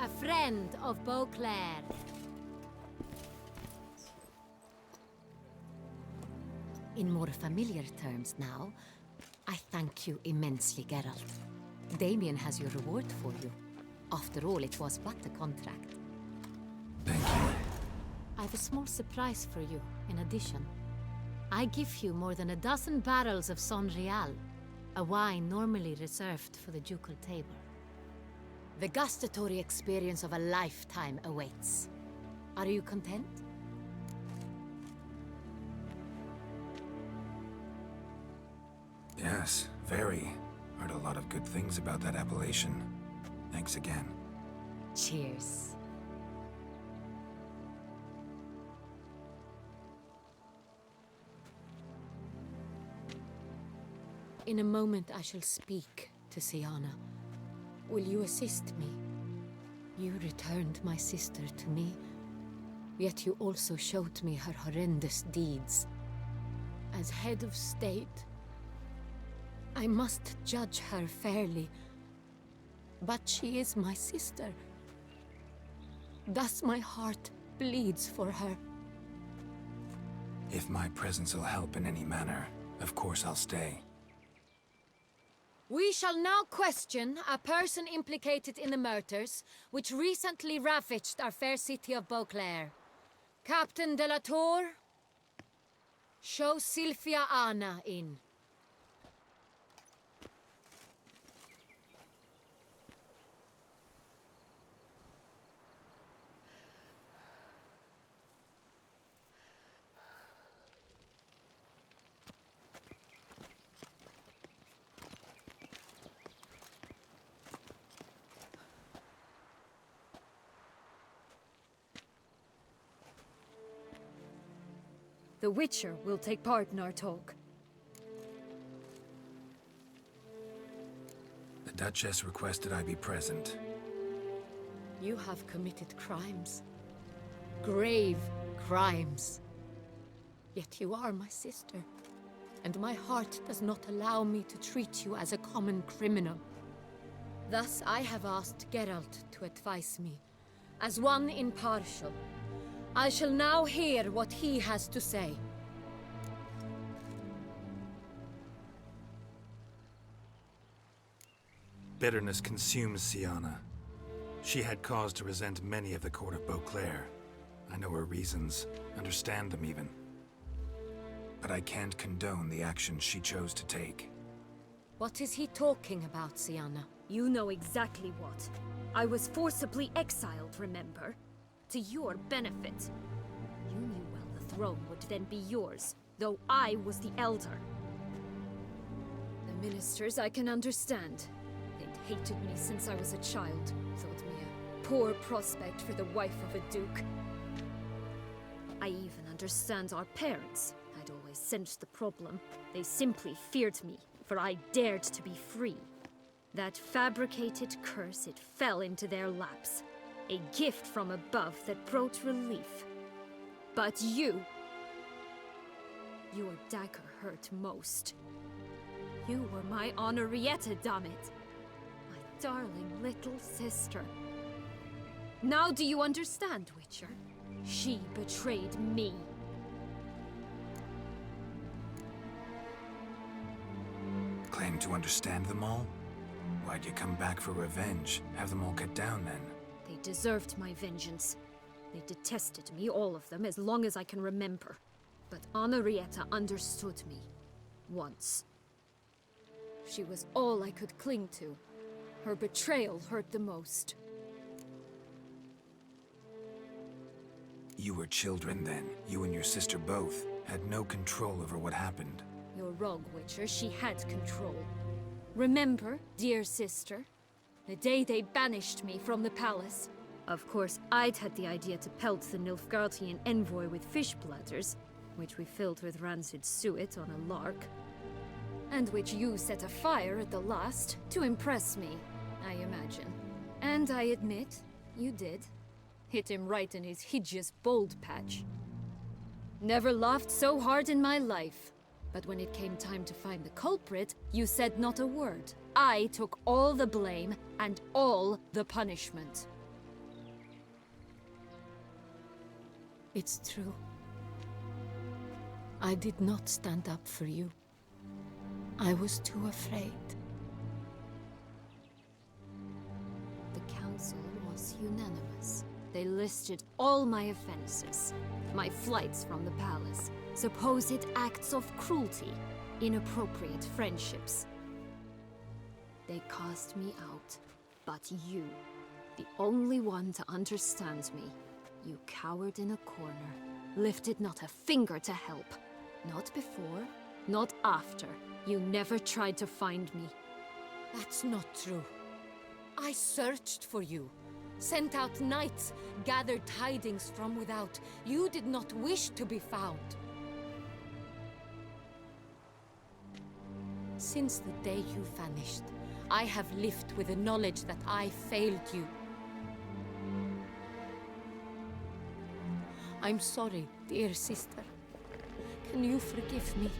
a friend of Beauclair. In more familiar terms now, I thank you immensely, Geralt. Damien has your reward for you. After all, it was but a contract. Thank you. I have a small surprise for you, in addition. I give you more than a dozen barrels of Son Real, a wine normally reserved for the ducal table. The gustatory experience of a lifetime awaits. Are you content? Yes, very. Heard a lot of good things about that appellation. Thanks again. Cheers. In a moment I shall speak to Siana. Will you assist me? You returned my sister to me, yet you also showed me her horrendous deeds. As head of state, I must judge her fairly, but she is my sister. Thus my heart bleeds for her. If my presence will help in any manner, of course I'll stay. We shall now question a person implicated in the murders which recently ravaged our fair city of Beauclair. Captain de la Tour, show Sylvia Anna in. The Witcher will take part in our talk. The Duchess requested I be present. You have committed crimes. Grave crimes. Yet you are my sister, and my heart does not allow me to treat you as a common criminal. Thus I have asked Geralt to advise me, as one impartial. I shall now hear what he has to say. Bitterness consumes Siana. She had cause to resent many of the court of Beauclair. I know her reasons, understand them even. But I can't condone the actions she chose to take. What is he talking about, Siana? You know exactly what. I was forcibly exiled, remember? To your benefit. You knew well the throne would then be yours, though I was the elder. The ministers I can understand. hated me since I was a child, thought me a poor prospect for the wife of a duke. I even understand our parents. I'd always sensed the problem. They simply feared me, for I dared to be free. That fabricated curse, it fell into their laps. A gift from above that brought relief. But you... Your dagger hurt most. You were my Henrietta, damn it. My darling little sister. Now do you understand, Witcher? She betrayed me. Claim to understand them all? Why'd you come back for revenge? Have them all cut down, then? They deserved my vengeance. They detested me, all of them, as long as I can remember. But Henrietta understood me. Once. She was all I could cling to. Her betrayal hurt the most. You were children then. You and your sister both had no control over what happened. You're wrong, Witcher. She had control. Remember, dear sister, the day they banished me from the palace? Of course, I'd had the idea to pelt the Nilfgaardian envoy with fish bladders, which we filled with rancid suet on a lark. And which you set afire at the last, to impress me, I imagine. And I admit, you did. Hit him right in his hideous bald patch. Never laughed so hard in my life. But when it came time to find the culprit, you said not a word. I took all the blame and all the punishment. It's true. I did not stand up for you. I was too afraid. The council was unanimous. They listed all my offenses. My flights from the palace, supposed acts of cruelty, inappropriate friendships. They cast me out, but you, the only one to understand me, you cowered in a corner, lifted not a finger to help. Not before, not after. You never tried to find me. That's not true. I searched for you. Sent out knights, gathered tidings from without. You did not wish to be found. Since the day you vanished, I have lived with the knowledge that I failed you. I'm sorry, dear sister. Can you forgive me?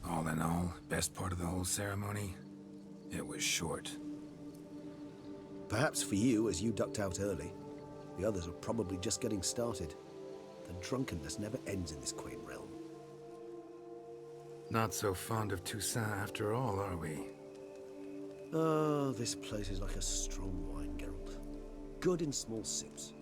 All in all, best part of the whole ceremony? It was short. Perhaps for you, as you ducked out early. The others are probably just getting started. The drunkenness never ends in this quaint realm. Not so fond of Toussaint after all, are we? Oh, this place is like a strong wine, Geralt. Good in small sips.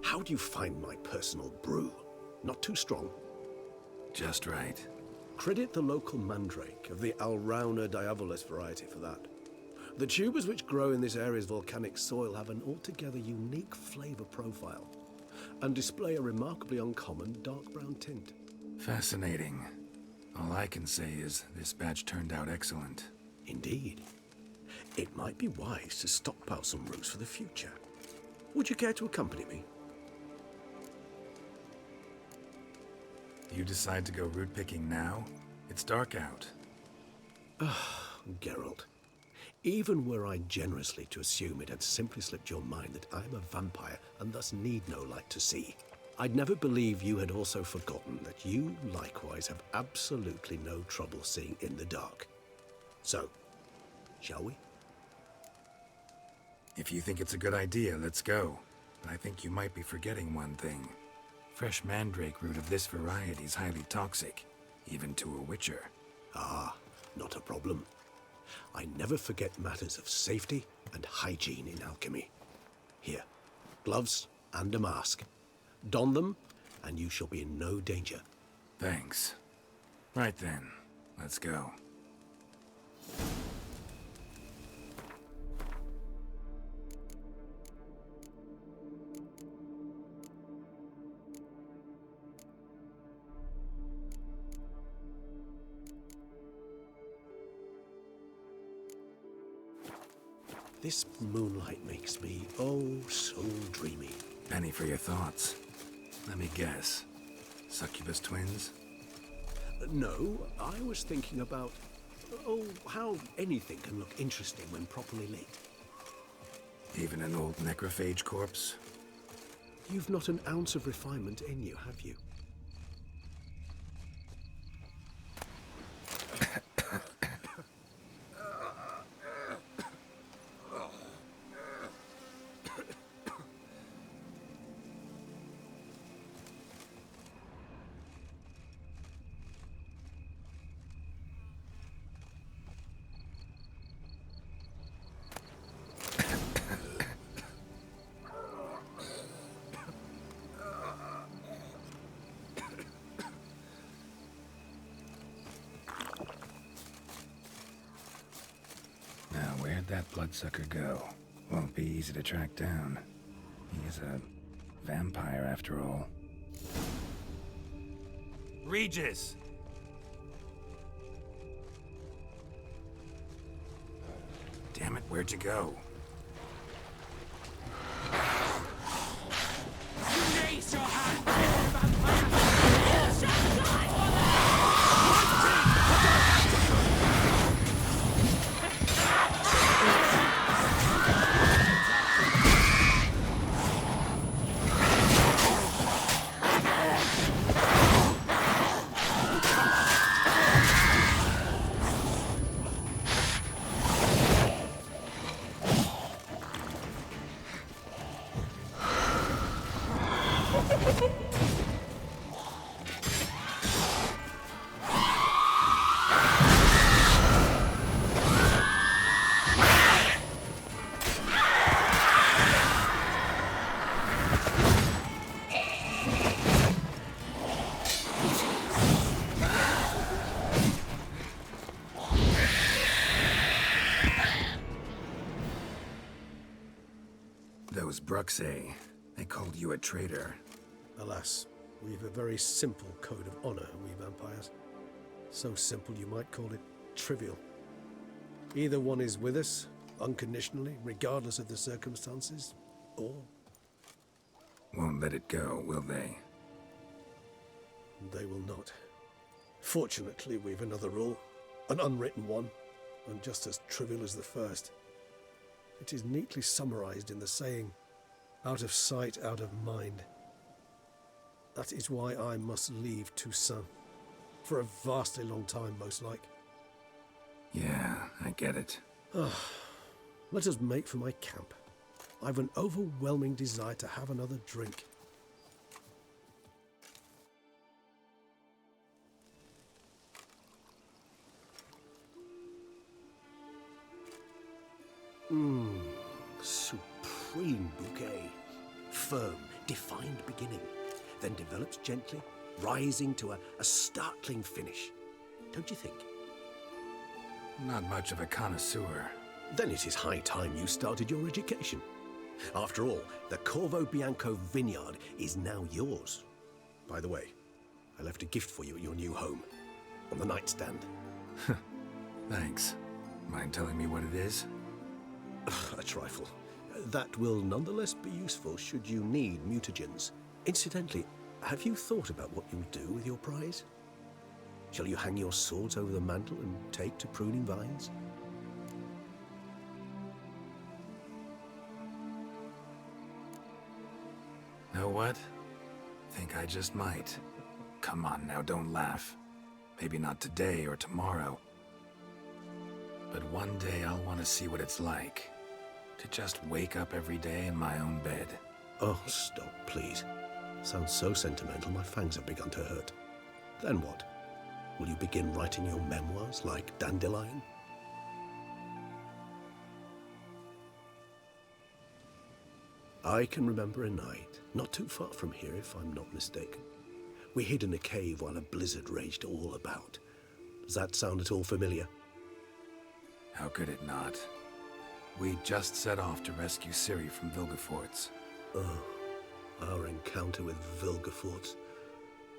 How do you find my personal brew? Not too strong? Just right. Credit the local mandrake of the Alrauna diavolis variety for that. The tubers which grow in this area's volcanic soil have an altogether unique flavor profile and display a remarkably uncommon dark brown tint. Fascinating. All I can say is this batch turned out excellent. Indeed. It might be wise to stockpile some roots for the future. Would you care to accompany me? You decide to go root picking now? It's dark out. Geralt, even were I generously to assume it had simply slipped your mind that I am a vampire and thus need no light to see, I'd never believe you had also forgotten that you likewise have absolutely no trouble seeing in the dark. So, shall we? If you think it's a good idea, let's go. But I think you might be forgetting one thing. Fresh mandrake root of this variety is highly toxic, even to a witcher. Ah, not a problem. I never forget matters of safety and hygiene in alchemy. Here, gloves and a mask. Don them, and you shall be in no danger. Thanks. Right then, let's go. This moonlight makes me, oh, so dreamy. Penny for your thoughts. Let me guess. Succubus twins? No, I was thinking about, how anything can look interesting when properly lit. Even an old necrophage corpse? You've not an ounce of refinement in you, have you? Where'd that bloodsucker go? Won't be easy to track down. He is a vampire after all. Regis! Damn it, where'd you go? Raise your hand, vampire! Shall die for Those Bruxay, they called you a traitor. Alas, we've a very simple code of honor, we vampires. So simple you might call it trivial. Either one is with us, unconditionally, regardless of the circumstances, or... Won't let it go, will they? They will not. Fortunately, we've another rule, an unwritten one, and just as trivial as the first. It is neatly summarized in the saying, out of sight, out of mind. That is why I must leave Toussaint. For a vastly long time, most like. Yeah, I get it. Let us make for my camp. I've an overwhelming desire to have another drink. Supreme bouquet. Firm, defined beginning, then develops gently, rising to a startling finish. Don't you think? Not much of a connoisseur. Then it is high time you started your education. After all, the Corvo Bianco vineyard is now yours. By the way, I left a gift for you at your new home, on the nightstand. Thanks. Mind telling me what it is? A trifle. That will nonetheless be useful should you need mutagens. Incidentally, Have you thought about what you'll do with your prize? Shall you hang your swords over the mantle and take to pruning vines? Know what? Think I just might. Come on now, don't laugh. Maybe not today or tomorrow. But one day I'll want to see what it's like. To just wake up every day in my own bed. Oh, stop, please. Sounds so sentimental, my fangs have begun to hurt. Then what? Will you begin writing your memoirs like Dandelion? I can remember a night, not too far from here if I'm not mistaken. We hid in a cave while a blizzard raged all about. Does that sound at all familiar? How could it not? We just set off to rescue Ciri from Vilgefortz. Oh, our encounter with Vilgefortz.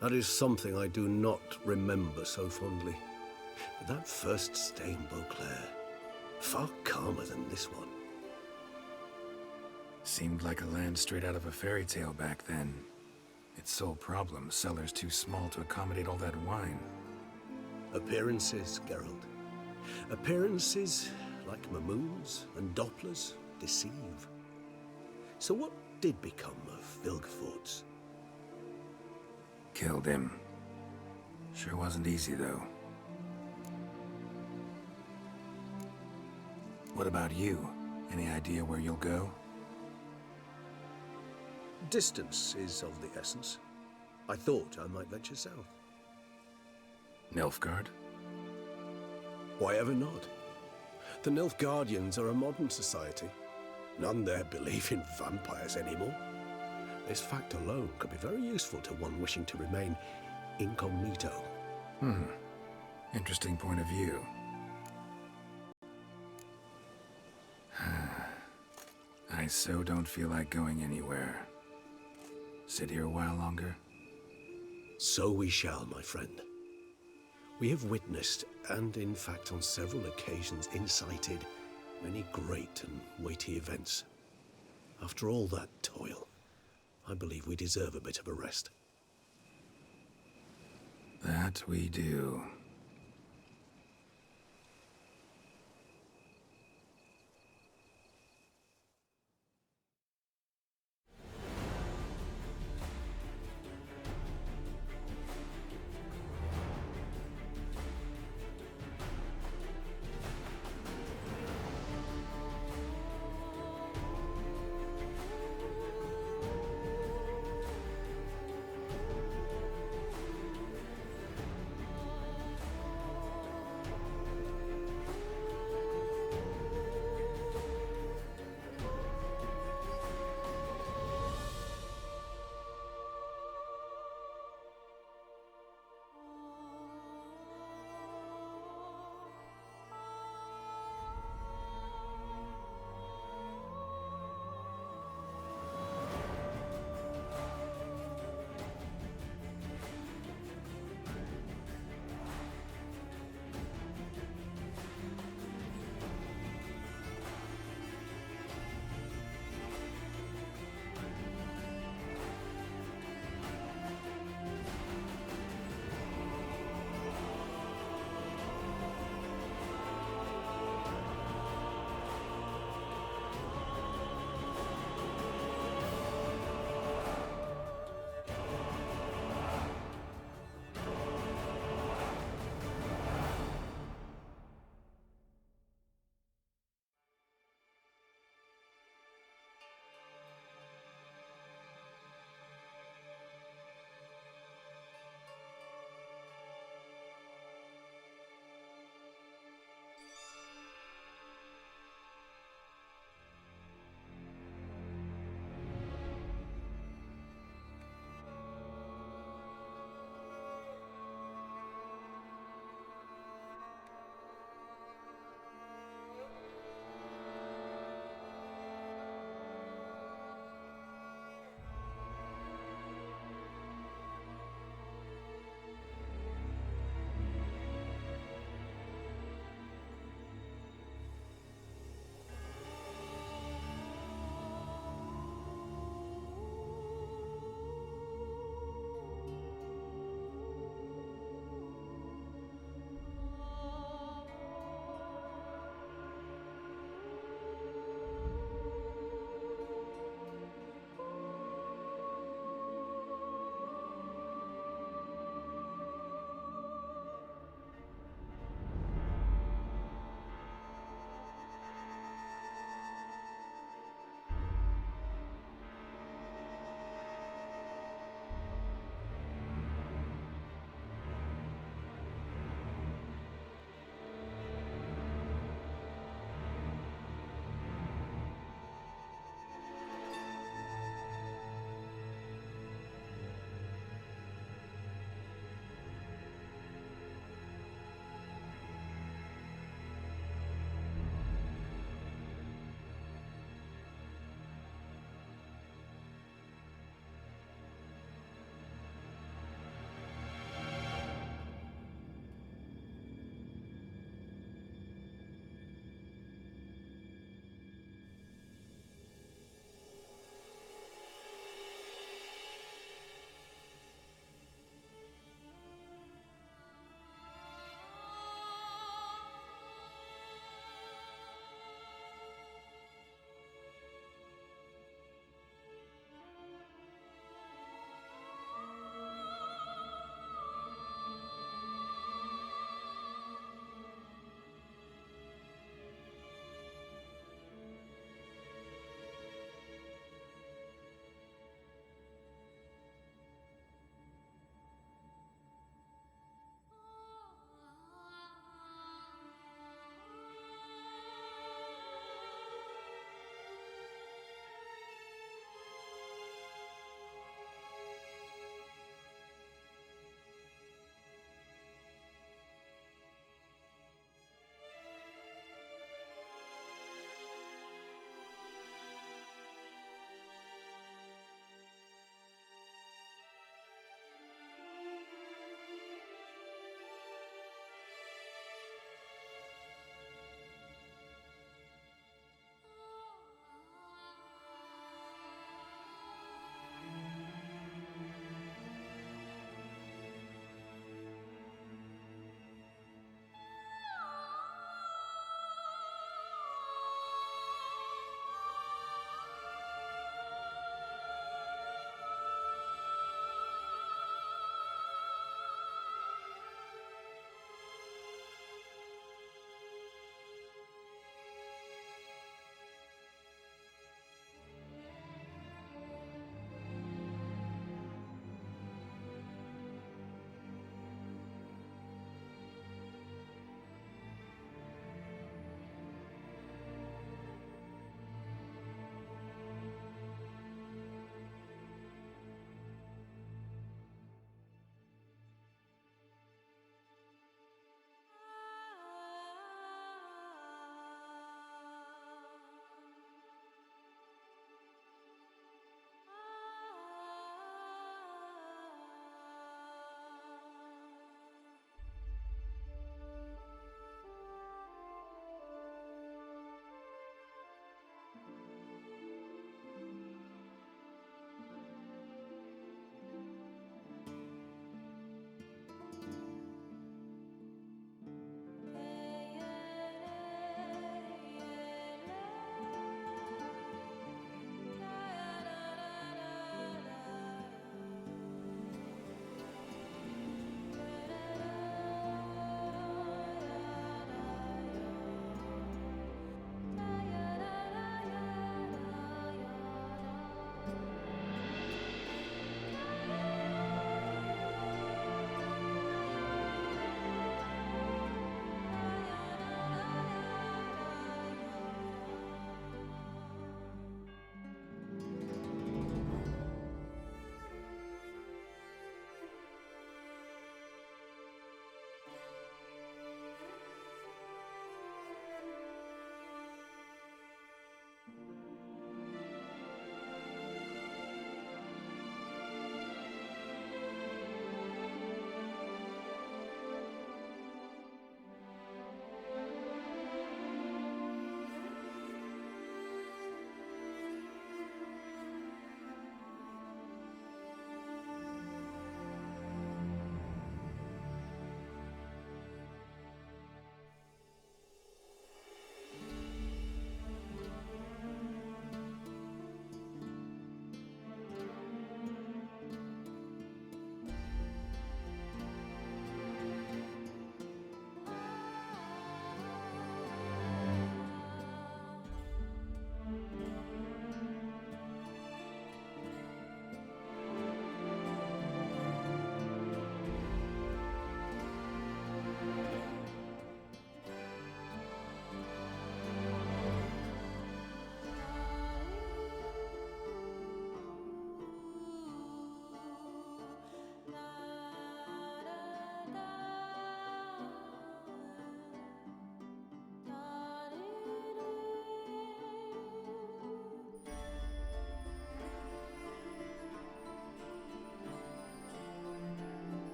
That is something I do not remember so fondly. But that first stay in Beauclair, far calmer than this one. Seemed like a land straight out of a fairy tale back then. Its sole problem, cellars too small to accommodate all that wine. Appearances, Geralt. Appearances, like Mamoons and Dopplers, deceive. So what did become of Vilgefortz? Killed him. Sure wasn't easy, though. What about you? Any idea where you'll go? Distance is of the essence. I thought I might venture south. Nilfgaard? Why ever not? The Nilfgaardians are a modern society. None there believe in vampires anymore. This fact alone could be very useful to one wishing to remain incognito. Interesting point of view. I so don't feel like going anywhere. Sit here a while longer? So we shall, my friend. We have witnessed, and in fact on several occasions incited, many great and weighty events. After all that toil, I believe we deserve a bit of a rest. That we do.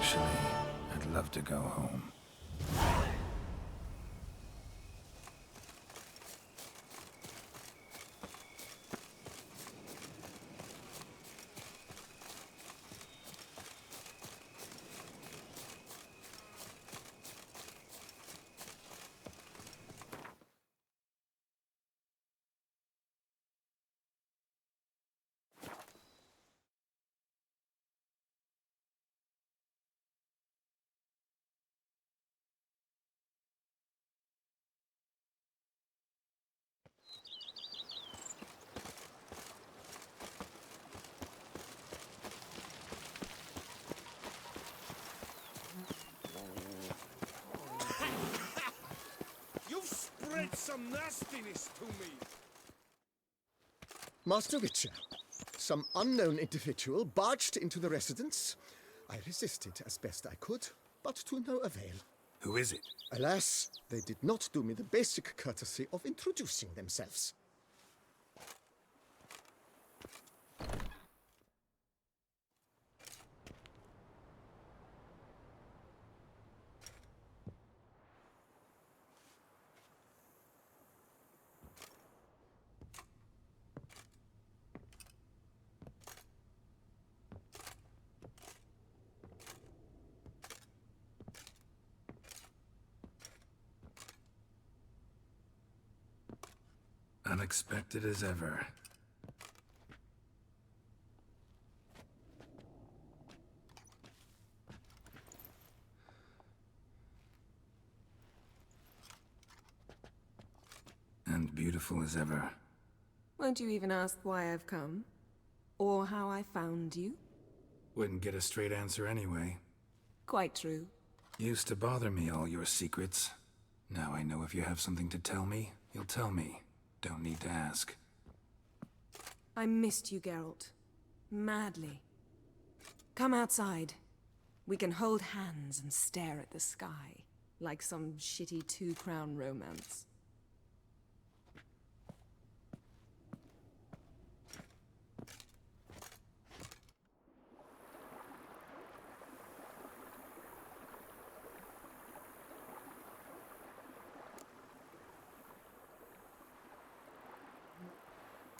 Actually, I'd love to go home. You've spread some nastiness to me! Master Witcher, some unknown individual barged into the residence. I resisted as best I could, but to no avail. Who is it? Alas, they did not do me the basic courtesy of introducing themselves. Unexpected as ever. And beautiful as ever. Won't you even ask why I've come? Or how I found you? Wouldn't get a straight answer anyway. Quite true. Used to bother me, all your secrets. Now I know if you have something to tell me, you'll tell me. Don't need to ask. I missed you, Geralt. Madly. Come outside. We can hold hands and stare at the sky, like some shitty two-crown romance.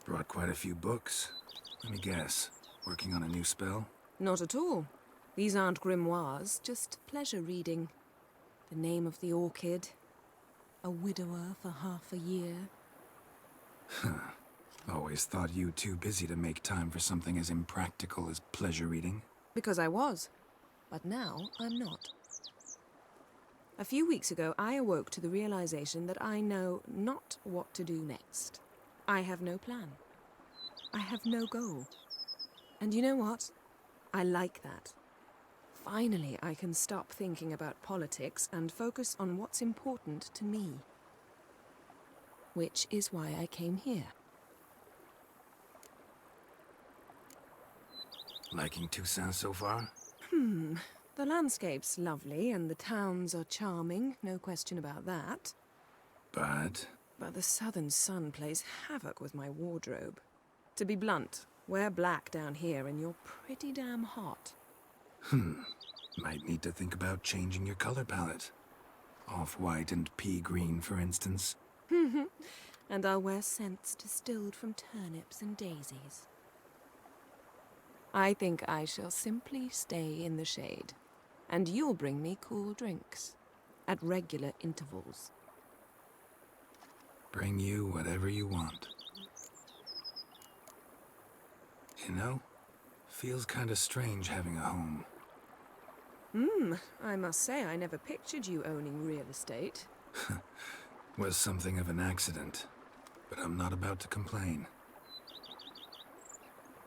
Brought quite a few books. Let me guess. Working on a new spell? Not at all. These aren't grimoires, just pleasure reading. The Name of the Orchid. A widower for half a year. Huh. Always thought you too busy to make time for something as impractical as pleasure reading. Because I was. But now I'm not. A few weeks ago, I awoke to the realization that I know not what to do next. I have no plan. I have no goal. And you know what? I like that. Finally, I can stop thinking about politics and focus on what's important to me. Which is why I came here. Liking Toussaint so far? The landscape's lovely and the towns are charming, no question about that. But the southern sun plays havoc with my wardrobe. To be blunt, wear black down here and you're pretty damn hot. Might need to think about changing your color palette. Off-white and pea green, for instance. And I'll wear scents distilled from turnips and daisies. I think I shall simply stay in the shade. And you'll bring me cool drinks. At regular intervals. Bring you whatever you want. You know, feels kinda strange having a home. I must say I never pictured you owning real estate. Was something of an accident, but I'm not about to complain.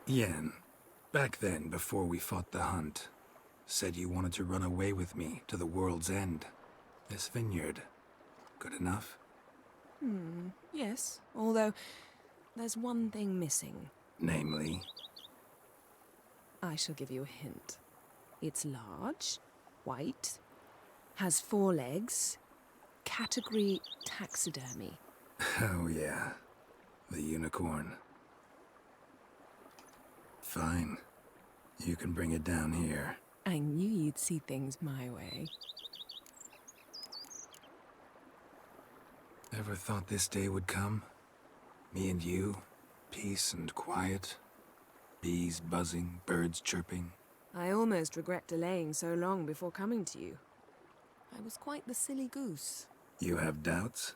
Yen, back then, before we fought the hunt, said you wanted to run away with me to the world's end. This vineyard, good enough? Yes, although there's one thing missing. Namely? I shall give you a hint. It's large, white, has 4 legs, category taxidermy. Oh yeah, the unicorn. Fine, you can bring it down here. I knew you'd see things my way. Ever thought this day would come? Me and you, peace and quiet. Bees buzzing, birds chirping. I almost regret delaying so long before coming to you. I was quite the silly goose. You have doubts?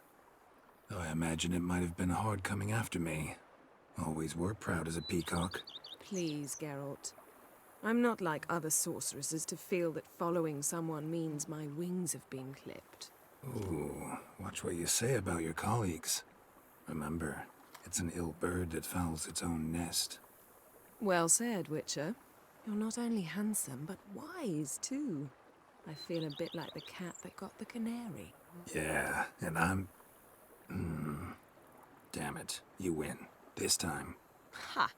Though I imagine it might have been hard coming after me. Always were proud as a peacock. Please, Geralt. I'm not like other sorceresses to feel that following someone means my wings have been clipped. Ooh, watch what you say about your colleagues. Remember, it's an ill bird that fouls its own nest. Well said, Witcher. You're not only handsome, but wise, too. I feel a bit like the cat that got the canary. Yeah, and I'm... Damn it, you win. This time. Ha!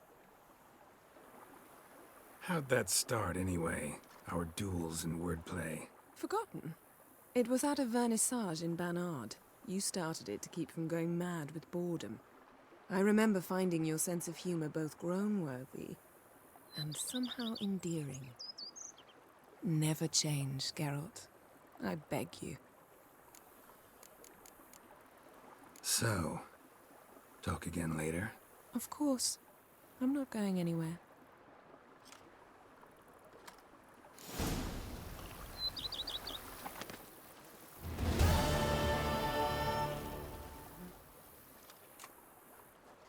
How'd that start, anyway? Our duels and wordplay. Forgotten? It was at a vernissage in Banard. You started it to keep from going mad with boredom. I remember finding your sense of humor both groan-worthy and somehow endearing. Never change, Geralt. I beg you. So, talk again later? Of course. I'm not going anywhere.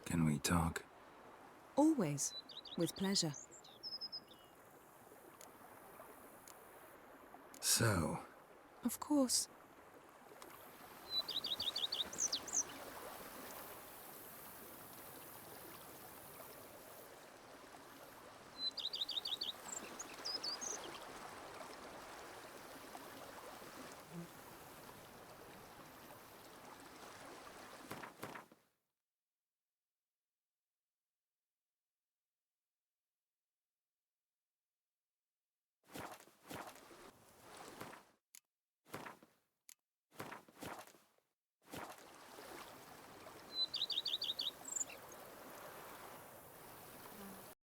Can we talk? Always. With pleasure. So? Of course.